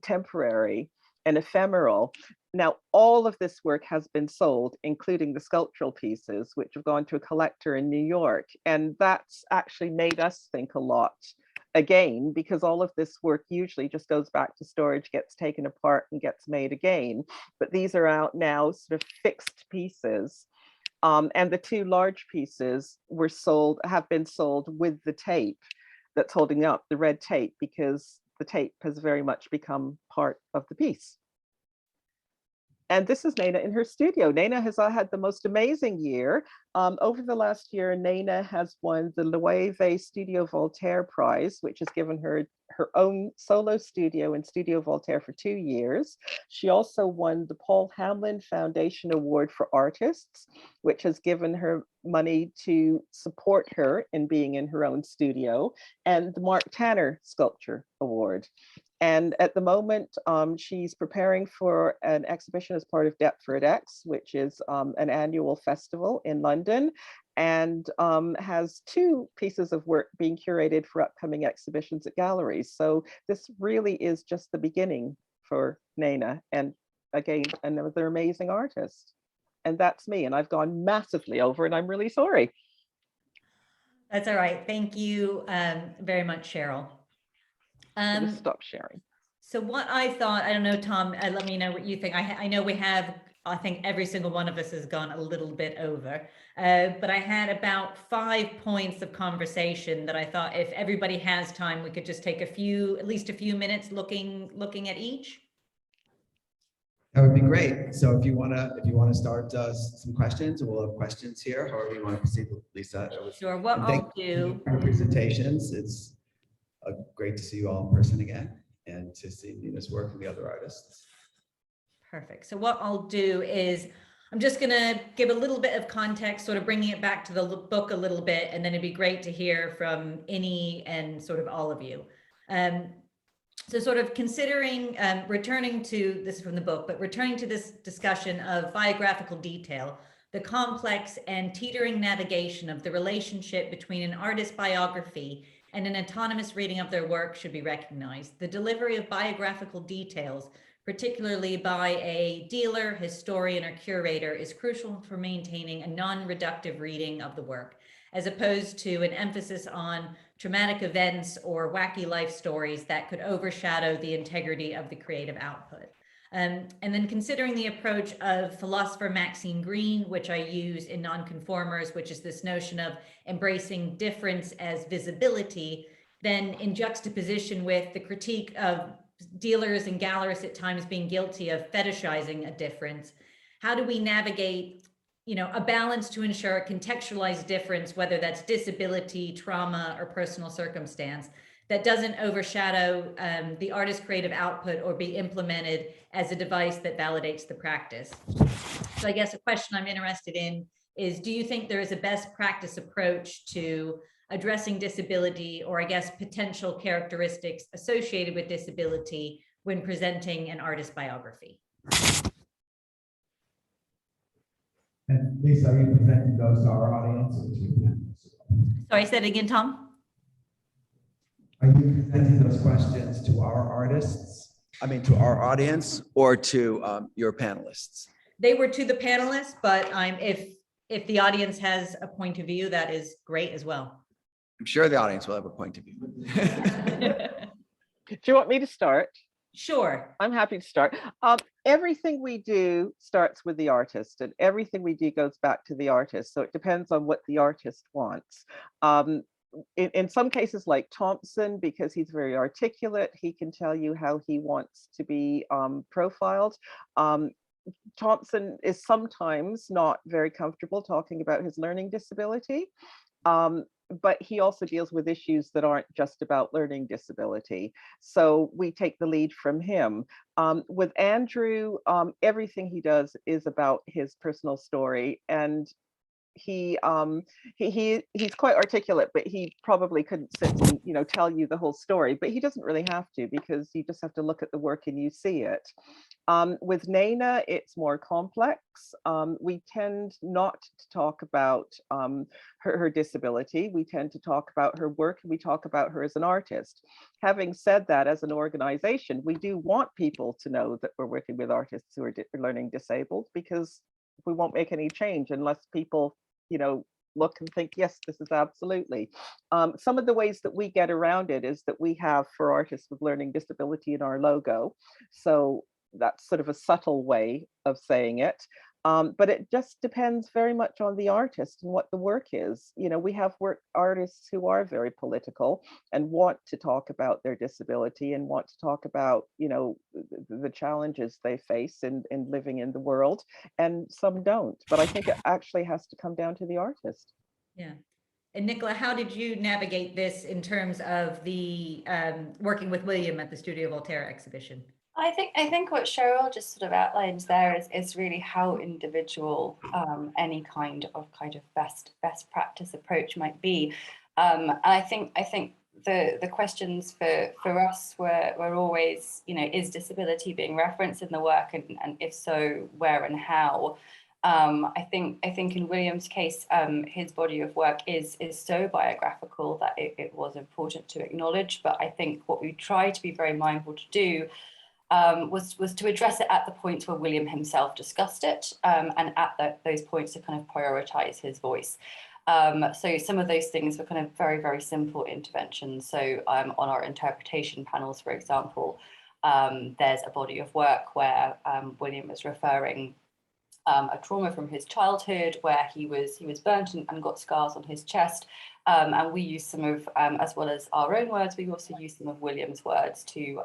temporary and ephemeral. Now, all of this work has been sold, including the sculptural pieces, which have gone to a collector in New York. And that's actually made us think a lot again, because all of this work usually just goes back to storage, gets taken apart and gets made again. But these are out now, sort of fixed pieces. And the two large pieces have been sold with the tape that's holding up, the red tape, because the tape has very much become part of the piece. And this is Nana in her studio. Nana has had the most amazing year. Over the last year, Nana has won the Loewe Studio Voltaire Prize, which has given her her own solo studio in Studio Voltaire for 2 years. She also won the Paul Hamlin Foundation Award for Artists, which has given her money to support her in being in her own studio, and the Mark Tanner Sculpture Award. And at the moment, she's preparing for an exhibition as part of Deptford X, which is an annual festival in London, and has 2 pieces of work being curated for upcoming exhibitions at galleries. So this really is just the beginning for Nana, and again, another amazing artist. And that's me, and I've gone massively over, and I'm really sorry. That's all right. Thank you very much, Sheryll. Just stop sharing. So what I thought, I don't know, Tom, let me know what you think. I know we have, I think every single one of us has gone a little bit over, but I had about 5 points of conversation that I thought if everybody has time, we could just take at least a few minutes looking at each. That would be great. So if you want to start some questions, we'll have questions here. However you want to proceed, Lisa. Sure. What I'll do. For presentations, it's great to see you all in person again, and to see Nina's work and the other artists. Perfect. So what I'll do is I'm just going to give a little bit of context, sort of bringing it back to the book a little bit, and then it'd be great to hear from Innie and sort of all of you. So sort of considering, returning to, this is from the book, but returning to this discussion of biographical detail, the complex and teetering navigation of the relationship between an artist's biography and an autonomous reading of their work should be recognized. The delivery of biographical details, particularly by a dealer, historian, or curator, is crucial for maintaining a non-reductive reading of the work, as opposed to an emphasis on traumatic events or wacky life stories that could overshadow the integrity of the creative output. And then considering the approach of philosopher Maxine Greene, which I use in Nonconformers, which is this notion of embracing difference as visibility, then in juxtaposition with the critique of dealers and gallerists at times being guilty of fetishizing a difference, how do we navigate, you know, a balance to ensure a contextualized difference, whether that's disability, trauma, or personal circumstance, that doesn't overshadow the artist's creative output or be implemented as a device that validates the practice. So I guess a question I'm interested in is, do you think there is a best practice approach to addressing disability, or I guess potential characteristics associated with disability when presenting an artist biography? And Lisa, are you presenting those to our audience or to your panelists? Sorry, say it again, Tom. Are you presenting those questions to our artists? I mean, to our audience or to your panelists? They were to the panelists, but if the audience has a point of view, that is great as well. I'm sure the audience will have a point of view. Do you want me to start? Sure. I'm happy to start. Everything we do starts with the artist, and everything we do goes back to the artist. So it depends on what the artist wants. In some cases, like Thompson, because he's very articulate, he can tell you how he wants to be profiled. Thompson is sometimes not very comfortable talking about his learning disability, but he also deals with issues that aren't just about learning disability. So we take the lead from him. With Andrew, everything he does is about his personal story, and he's quite articulate, but he probably couldn't sit and, you know, tell you the whole story, but he doesn't really have to, because you just have to look at the work and you see it. With Nana, it's more complex. We tend not to talk about her disability. We tend to talk about her work, and we talk about her as an artist. Having said that, as an organization, we do want people to know that we're working with artists who are learning disabled, because we won't make any change unless people, you know, look and think, yes, this is absolutely. Some of the ways that we get around it is that we have, for artists with learning disability, in our logo. So that's sort of a subtle way of saying it. But it just depends very much on the artist and what the work is. You know, we have artists who are very political and want to talk about their disability and want to talk about, you know, the challenges they face in living in the world, and some don't. But I think it actually has to come down to the artist. Yeah. And Nicola, how did you navigate this in terms of the working with William at the Studio Voltaire exhibition? I think what Sheryll just sort of outlines there is really how individual any kind of best practice approach might be. And I think the questions for us were always, you know, is disability being referenced in the work, and if so, where and how? I think in William's case, his body of work is so biographical that it was important to acknowledge. But I think what we try to be very mindful to do was to address it at the points where William himself discussed it, and at those points to kind of prioritize his voice. So some of those things were kind of very, very simple interventions. So on our interpretation panels, for example, there's a body of work where William is referring a trauma from his childhood where he was burnt and got scars on his chest. And we use some of, as well as our own words, we also use some of William's words to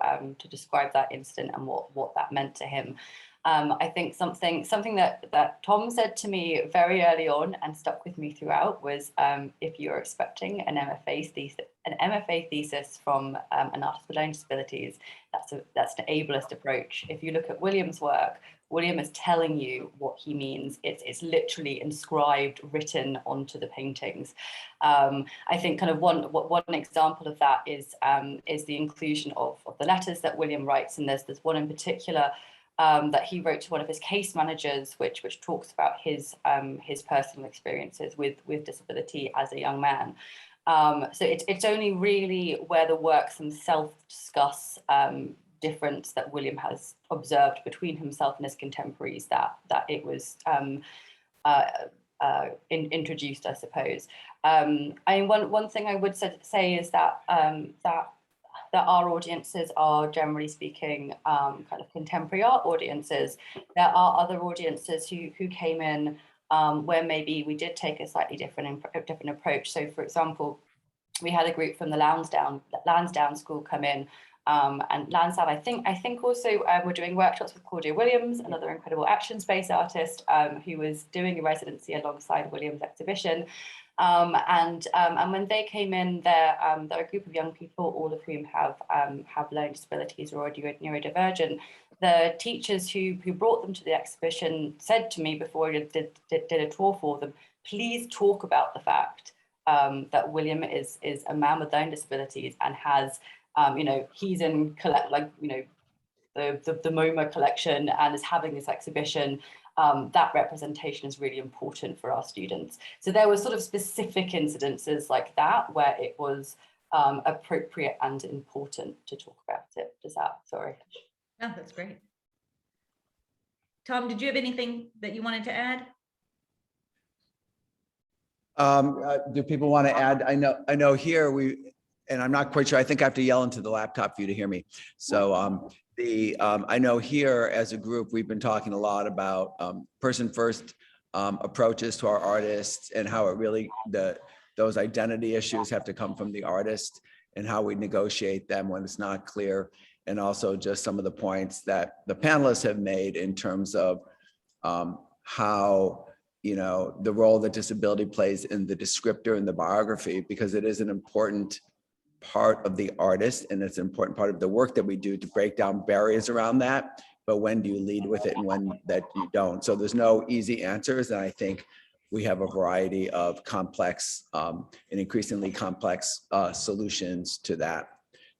describe that incident and what that meant to him. I think something that Tom said to me very early on and stuck with me throughout was, if you're expecting an MFA thesis from an artist with learning disabilities, that's an ableist approach. If you look at William's work, William is telling you what he means. It's literally inscribed, written onto the paintings. I think kind of one example of that is the inclusion of the letters that William writes, and there's one in particular that he wrote to one of his case managers, which talks about his personal experiences with disability as a young man. So it's only really where the works themselves discuss difference that William has observed between himself and his contemporaries that it was introduced, I suppose. I mean, one thing I would say is that our audiences are, generally speaking, kind of contemporary art audiences. There are other audiences who came in where maybe we did take a slightly different approach. So, for example, we had a group from the Lansdowne School come in. And Lansdowne, I think also we're doing workshops with Claudia Williams, another incredible ActionSpace artist who was doing a residency alongside Williams' exhibition. And when they came in, they're a group of young people, all of whom have learning disabilities or are neurodivergent. The teachers who brought them to the exhibition said to me before I did a tour for them, please talk about the fact that William is a man with learning disabilities and has he's in the MoMA collection and is having this exhibition. That representation is really important for our students. So there were sort of specific incidences like that where it was appropriate and important to talk about it. Sorry. Oh, that's great. Tom, did you have anything that you wanted to add? Do people want to add? I know here and I'm not quite sure. I think I have to yell into the laptop for you to hear me. So I know here as a group, we've been talking a lot about person first approaches to our artists and how it really, those identity issues have to come from the artist and how we negotiate them when it's not clear. And also just some of the points that the panelists have made in terms of how, the role that disability plays in the descriptor and the biography, because it is an important part of the artist and it's an important part of the work that we do to break down barriers around that. But when do you lead with it and when that you don't? So there's no easy answers. And I think we have a variety of complex and increasingly complex solutions to that.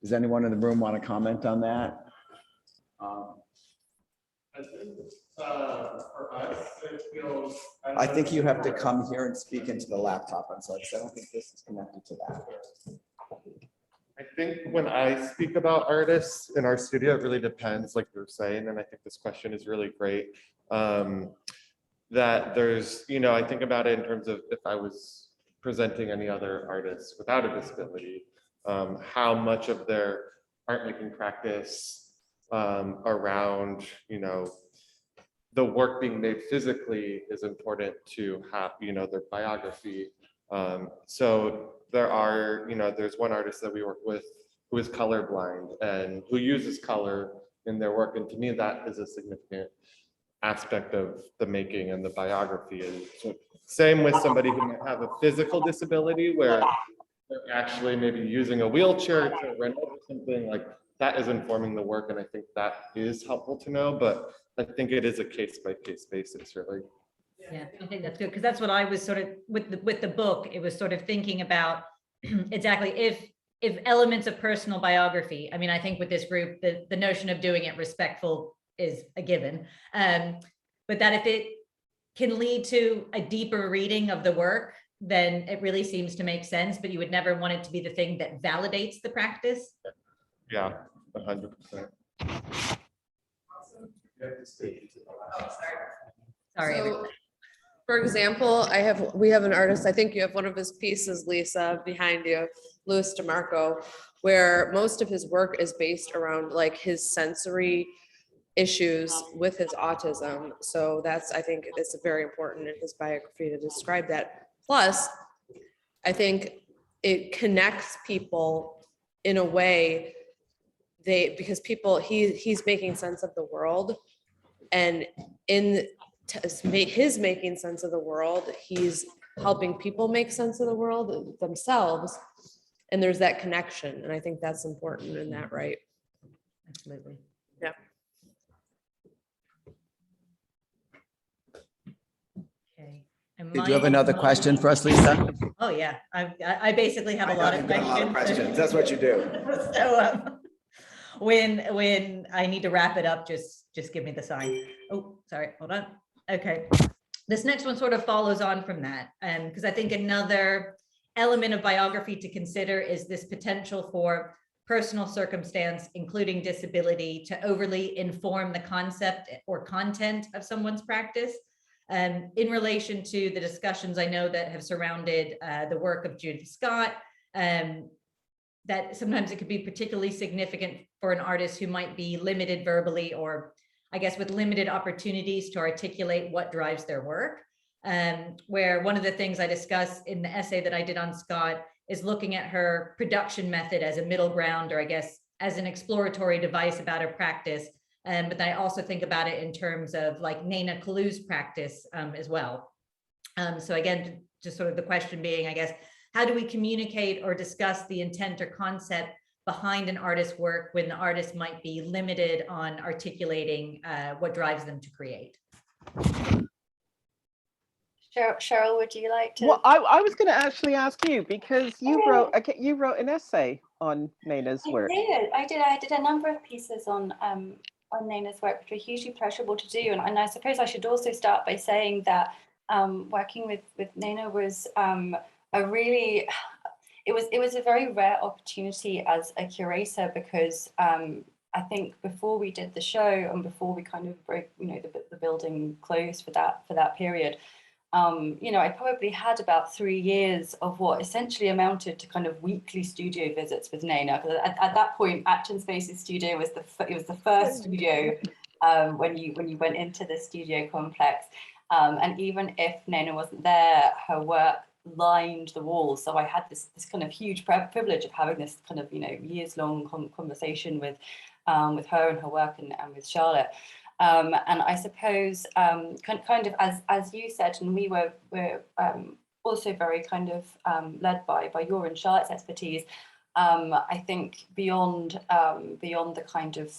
Does anyone in the room want to comment on that? I think for us, it feels. I think you have to come here and speak into the laptop. I'm sorry, because I don't think this is connected to that. I think when I speak about artists in our studio, it really depends, like you were saying, and I think this question is really great. That there's, you know, I think about it in terms of if I was presenting any other artists without a disability, how much of their art making practice around, you know, the work being made physically is important to have, you know, their biography. So there are, you know, there's one artist that we work with who is colorblind and who uses color in their work. And to me, that is a significant aspect of the making and the biography. And so same with somebody who might have a physical disability where they're actually maybe using a wheelchair to render something, like that is informing the work. And I think that is helpful to know, but I think it is a case-by-case basis, really. Yeah, I think that's good, because that's what I was sort of with the book. It was sort of thinking about exactly if elements of personal biography. I mean, I think with this group, the notion of doing it respectful is a given, but that if it can lead to a deeper reading of the work, then it really seems to make sense. But you would never want it to be the thing that validates the practice. Yeah, 100%. Sorry. So, for example, we have an artist, I think you have one of his pieces, Lisa, behind you, Louis DeMarco, where most of his work is based around like his sensory issues with his autism. So that's, I think it's very important in his biography to describe that. Plus, I think it connects people in a way because people, he's making sense of the world, and his making sense of the world, he's helping people make sense of the world themselves, and there's that connection, and I think that's important in that, right? Absolutely. Yeah. Okay. Did you have another question for us, Lisa? Oh yeah, I basically have a lot of questions. That's what you do. So when I need to wrap it up, just give me the sign. Oh, sorry, hold on. Okay, this next one sort of follows on from that, because I think another element of biography to consider is this potential for personal circumstance, including disability, to overly inform the concept or content of someone's practice. In relation to the discussions I know that have surrounded the work of Judith Scott, that sometimes it could be particularly significant for an artist who might be limited verbally, or I guess with limited opportunities to articulate what drives their work. Where one of the things I discuss in the essay that I did on Scott is looking at her production method as a middle ground, or I guess as an exploratory device about her practice. But I also think about it in terms of like Nana Kalou's practice as well. So again, just sort of the question being, I guess, how do we communicate or discuss the intent or concept behind an artist's work when the artist might be limited on articulating what drives them to create? Sheryll, would you like to? Well, I was going to actually ask you, because you wrote an essay on Nana's work. I did a number of pieces on Nana's work, which were hugely pleasurable to do, and I suppose I should also start by saying that working with Nana was it was a very rare opportunity as a curator, because I think before we did the show and before we kind of broke, the building closed for that period, I probably had about 3 years of what essentially amounted to kind of weekly studio visits with Nana. Because at that point, ActionSpace's studio was the first studio when you went into the studio complex. And even if Nana wasn't there, her work lined the walls. So I had this kind of huge privilege of having this kind of years-long conversation with her and her work and with Charlotte. And I suppose kind of as you said, and we're also very kind of led by your and Charlotte's expertise. I think beyond the kind of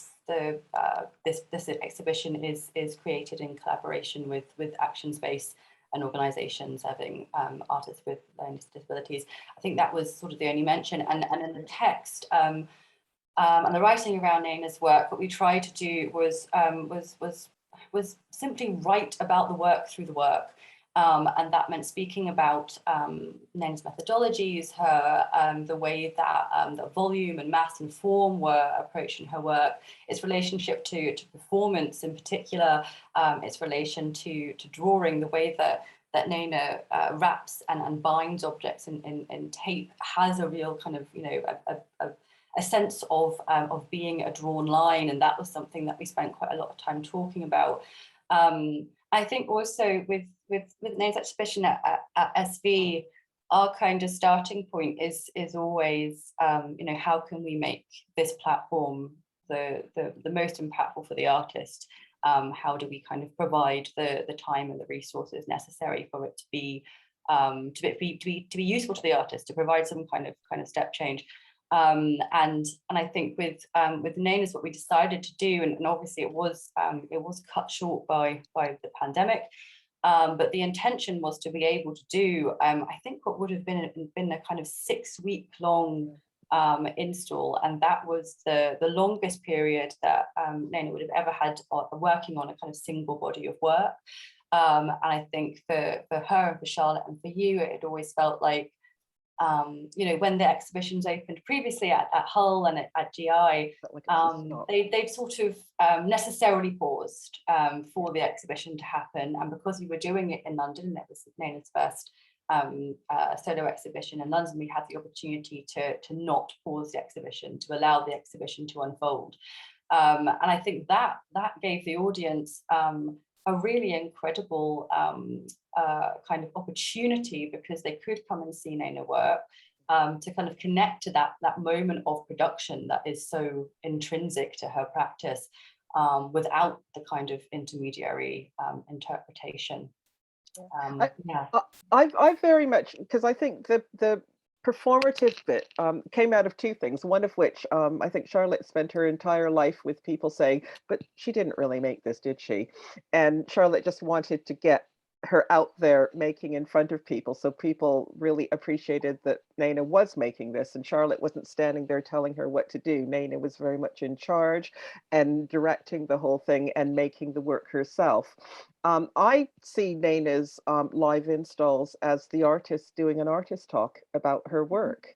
this exhibition is created in collaboration with ActionSpace an organization serving artists with learning disabilities. I think that was sort of the only mention. And in the text and the writing around Naina's work, what we tried to do was simply write about the work through the work. And that meant speaking about Naina's methodologies, the way that the volume and mass and form were approaching her work, its relationship to performance in particular, its relation to drawing, the way that Naina wraps and binds objects in tape has a real kind of, a sense of being a drawn line. And that was something that we spent quite a lot of time talking about. I think also with Naina's exhibition at SV, our kind of starting point is always, how can we make this platform the most impactful for the artist? How do we kind of provide the time and the resources necessary for it to be useful to the artist, to provide some kind of step change? And I think with Naina's, what we decided to do, and obviously it was cut short by the pandemic, but the intention was to be able to do, I think what would have been a kind of 6-week-long install, and that was the longest period that Naina would have ever had working on a kind of single body of work. And I think for her and for Charlotte and for you, it always felt like, when the exhibitions opened previously at Hull and at GI, they'd sort of necessarily paused for the exhibition to happen. And because we were doing it in London, it was Naina's first solo exhibition in London, we had the opportunity to not pause the exhibition, to allow the exhibition to unfold. And I think that gave the audience a really incredible kind of opportunity, because they could come and see Naina work, to kind of connect to that moment of production that is so intrinsic to her practice, without the kind of intermediary interpretation. I very much, because I think the performative bit came out of two things, one of which I think Charlotte spent her entire life with people saying, but she didn't really make this, did she? And Charlotte just wanted to get her out there making in front of people, so people really appreciated that Naina was making this, and Charlotte wasn't standing there telling her what to do. Naina was very much in charge and directing the whole thing and making the work herself. I see Naina's live installs as the artist doing an artist talk about her work.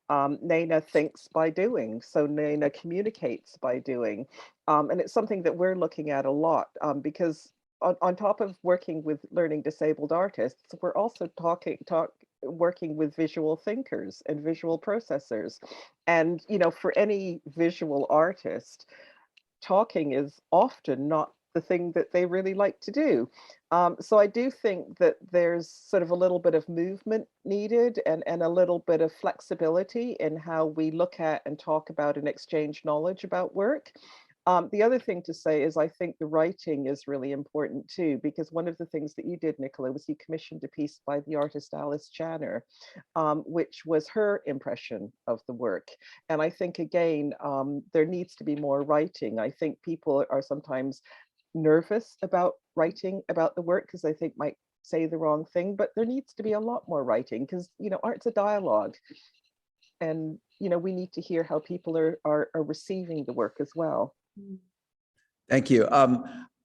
Naina thinks by doing, so Naina communicates by doing, and it's something that we're looking at a lot, because on top of working with learning disabled artists, we're also working with visual thinkers and visual processors. And, for any visual artist, talking is often not the thing that they really like to do. So I do think that there's sort of a little bit of movement needed and a little bit of flexibility in how we look at and talk about and exchange knowledge about work. The other thing to say is I think the writing is really important too, because one of the things that you did, Nicola, was you commissioned a piece by the artist Alice Channer, which was her impression of the work. And I think, again, there needs to be more writing. I think people are sometimes nervous about writing about the work because they think might say the wrong thing, but there needs to be a lot more writing because, art's a dialogue. And, we need to hear how people are receiving the work as well. Thank you.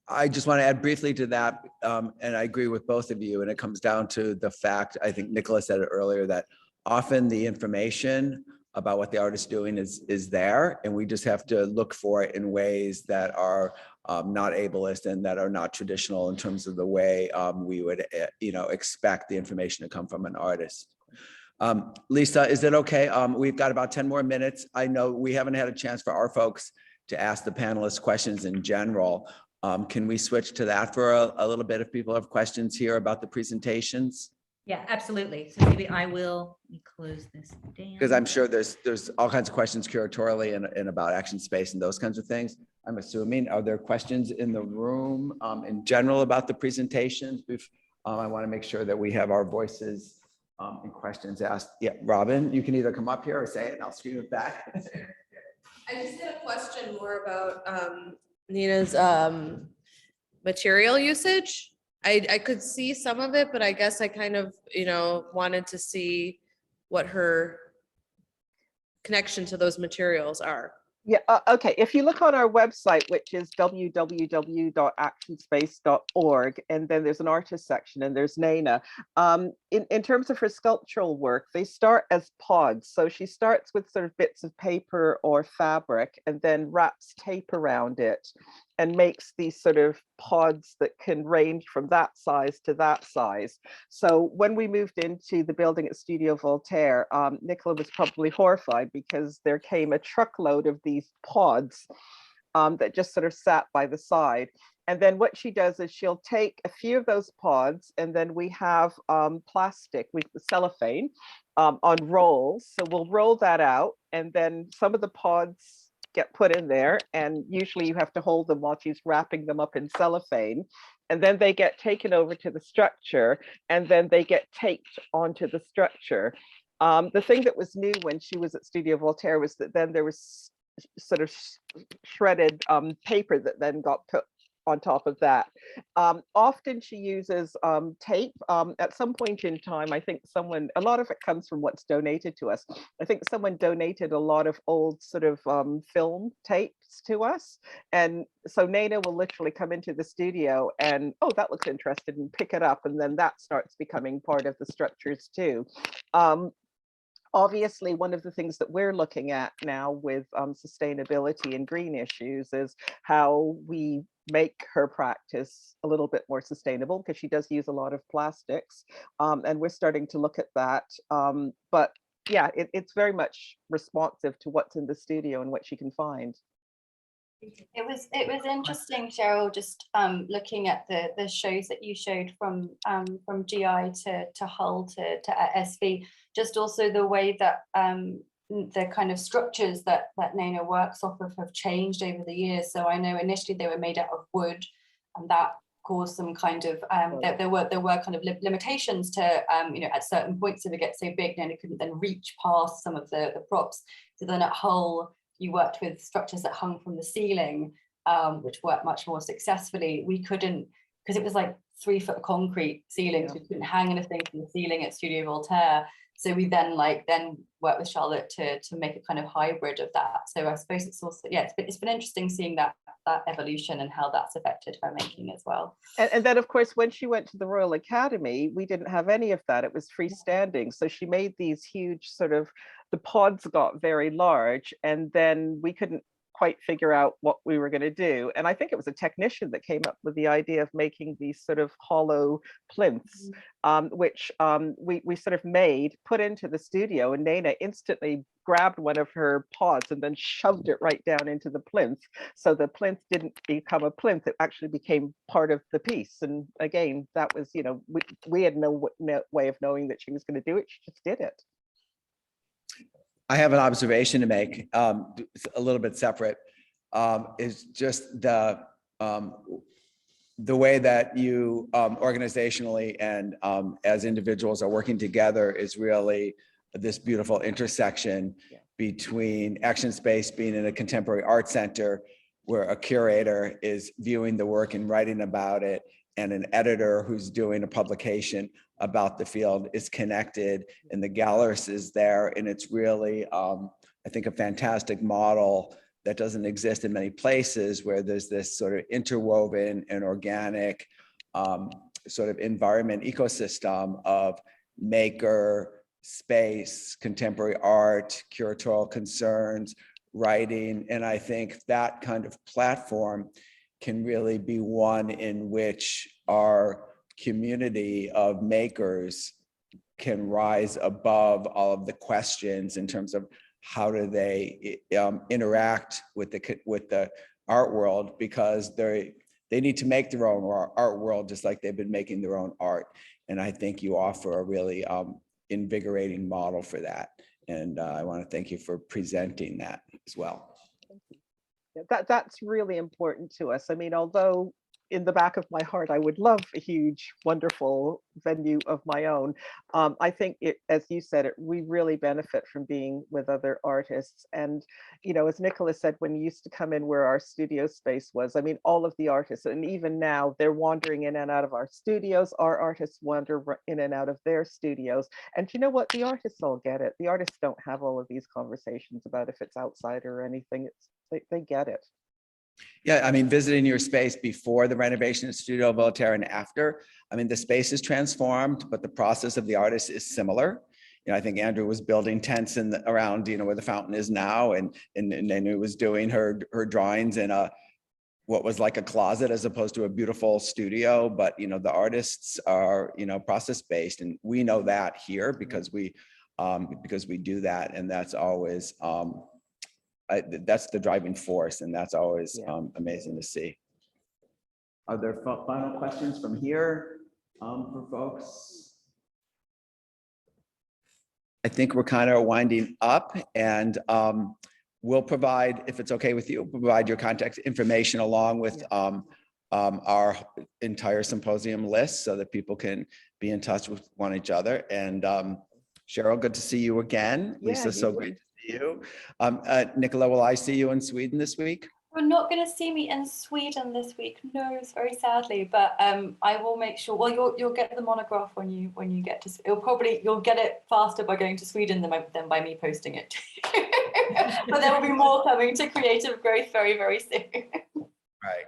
I just want to add briefly to that, and I agree with both of you, and it comes down to the fact, I think Nicola said it earlier, that often the information about what the artist's doing is there, and we just have to look for it in ways that are not ableist and that are not traditional in terms of the way we would expect the information to come from an artist. Lisa, is it okay? We've got about 10 more minutes. I know we haven't had a chance for our folks to ask the panelists questions in general. Can we switch to that for a little bit if people have questions here about the presentations? Yeah, absolutely. So maybe I will close this down. Because I'm sure there's all kinds of questions curatorially and about ActionSpace and those kinds of things. I'm assuming, are there questions in the room in general about the presentations? I want to make sure that we have our voices and questions asked. Yeah, Robin, you can either come up here or say it and I'll scream it back. I just had a question more about Nina's material usage. I could see some of it, but I guess I kind of, wanted to see what her connection to those materials are. Yeah, okay. If you look on our website, which is www.actionspace.org, and then there's an artist section and there's Nana. In terms of her sculptural work, they start as pods. So she starts with sort of bits of paper or fabric and then wraps tape around it and makes these sort of pods that can range from that size to that size. So when we moved into the building at Studio Voltaire, Nicola was probably horrified because there came a truckload of these pods that just sort of sat by the side. And then what she does is she'll take a few of those pods, and then we have plastic with cellophane on rolls. So we'll roll that out, and then some of the pods get put in there, and usually you have to hold them while she's wrapping them up in cellophane, and then they get taken over to the structure, and then they get taped onto the structure. The thing that was new when she was at Studio Voltaire was that then there was sort of shredded paper that then got put on top of that. Often she uses tape. At some point in time, I think a lot of it comes from what's donated to us. I think someone donated a lot of old sort of film tapes to us. And so Nana will literally come into the studio and, oh, that looks interesting, and pick it up. And then that starts becoming part of the structures too. Obviously, one of the things that we're looking at now with sustainability and green issues is how we make her practice a little bit more sustainable, because she does use a lot of plastics, and we're starting to look at that. But yeah, it's very much responsive to what's in the studio and what she can find. It was interesting, Sheryll, just looking at the shows that you showed from GI to Hull to SV, just also the way that the kind of structures that Nana works off of have changed over the years. So I know initially they were made out of wood, and that caused some kind of there were kind of limitations to at certain points if it gets so big, Nana couldn't then reach past some of the props. So then at Hull, you worked with structures that hung from the ceiling, which worked much more successfully. We couldn't, because it was like 3 foot concrete ceilings. Yeah. We couldn't hang anything from the ceiling at Studio Voltaire. So we then worked with Charlotte to make a kind of hybrid of that. So I suppose it's also, it's been interesting seeing that evolution and how that's affected her making as well. And then of course, when she went to the Royal Academy, we didn't have any of that. It was freestanding. So she made these huge the pods got very large, and then we couldn't quite figure out what we were going to do. And I think it was a technician that came up with the idea of making these sort of hollow plinths, which we sort of put into the studio, and Nana instantly grabbed one of her pods and then shoved it right down into the plinth. So the plinth didn't become a plinth, it actually became part of the piece. And again, that was, we had no way of knowing that she was going to do it. She just did it. I have an observation to make, a little bit separate, is just the way that you organizationally and as individuals are working together is really this beautiful intersection between ActionSpace being in a contemporary art center where a curator is viewing the work and writing about it, and an editor who's doing a publication about the field is connected, and the gallerist is there. And it's really, I think, a fantastic model that doesn't exist in many places, where there's this sort of interwoven and organic sort of environment ecosystem of maker, space, contemporary art, curatorial concerns, writing. And I think that kind of platform can really be one in which our community of makers can rise above all of the questions in terms of how do they interact with the art world, because they need to make their own art world just like they've been making their own art. And I think you offer a really invigorating model for that. And I want to thank you for presenting that as well. That's really important to us. I mean, although in the back of my heart, I would love a huge, wonderful venue of my own. I think it, as you said, we really benefit from being with other artists. And, you know, as Nicola said, when you used to come in where our studio space was, I mean, all of the artists, and even now, they're wandering in and out of our studios. Our artists wander in and out of their studios. And you know what? The artists all get it. The artists don't have all of these conversations about if it's outside or anything. They get it. Yeah, I mean, visiting your space before the renovation of Studio Voltaire and after, I mean, the space is transformed, but the process of the artist is similar. You know, I think Andrew was building tents around, you know, where the fountain is now, and Nanu was doing her drawings in what was like a closet as opposed to a beautiful studio. But, you know, the artists are, you know, process based, and we know that here because we do that, and that's always that's the driving force, and that's always amazing to see. Are there final questions from here for folks? I think we're kind of winding up, and we'll provide, if it's okay with you, provide your contact information along with our entire symposium list so that people can be in touch with one another. And Sheryll, good to see you again. Lisa, so great to see you. Nicola, will I see you in Sweden this week? You're not going to see me in Sweden this week, no, it's very sadly. But I will make sure. Well, you'll get the monograph when you get to. You'll get it faster by going to Sweden than by me posting it. But there will be more coming to Creative Growth very, very soon. Right.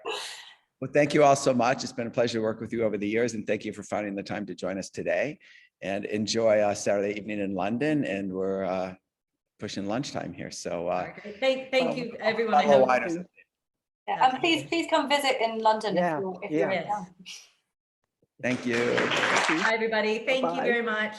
Well, thank you all so much. It's been a pleasure to work with you over the years, and thank you for finding the time to join us today. And enjoy Saturday evening in London. And we're pushing lunchtime here. So thank you, everyone. I hope yeah, and please come visit in London if you're yes. down. Thank you. Hi, everybody. Thank you Bye-bye. very much.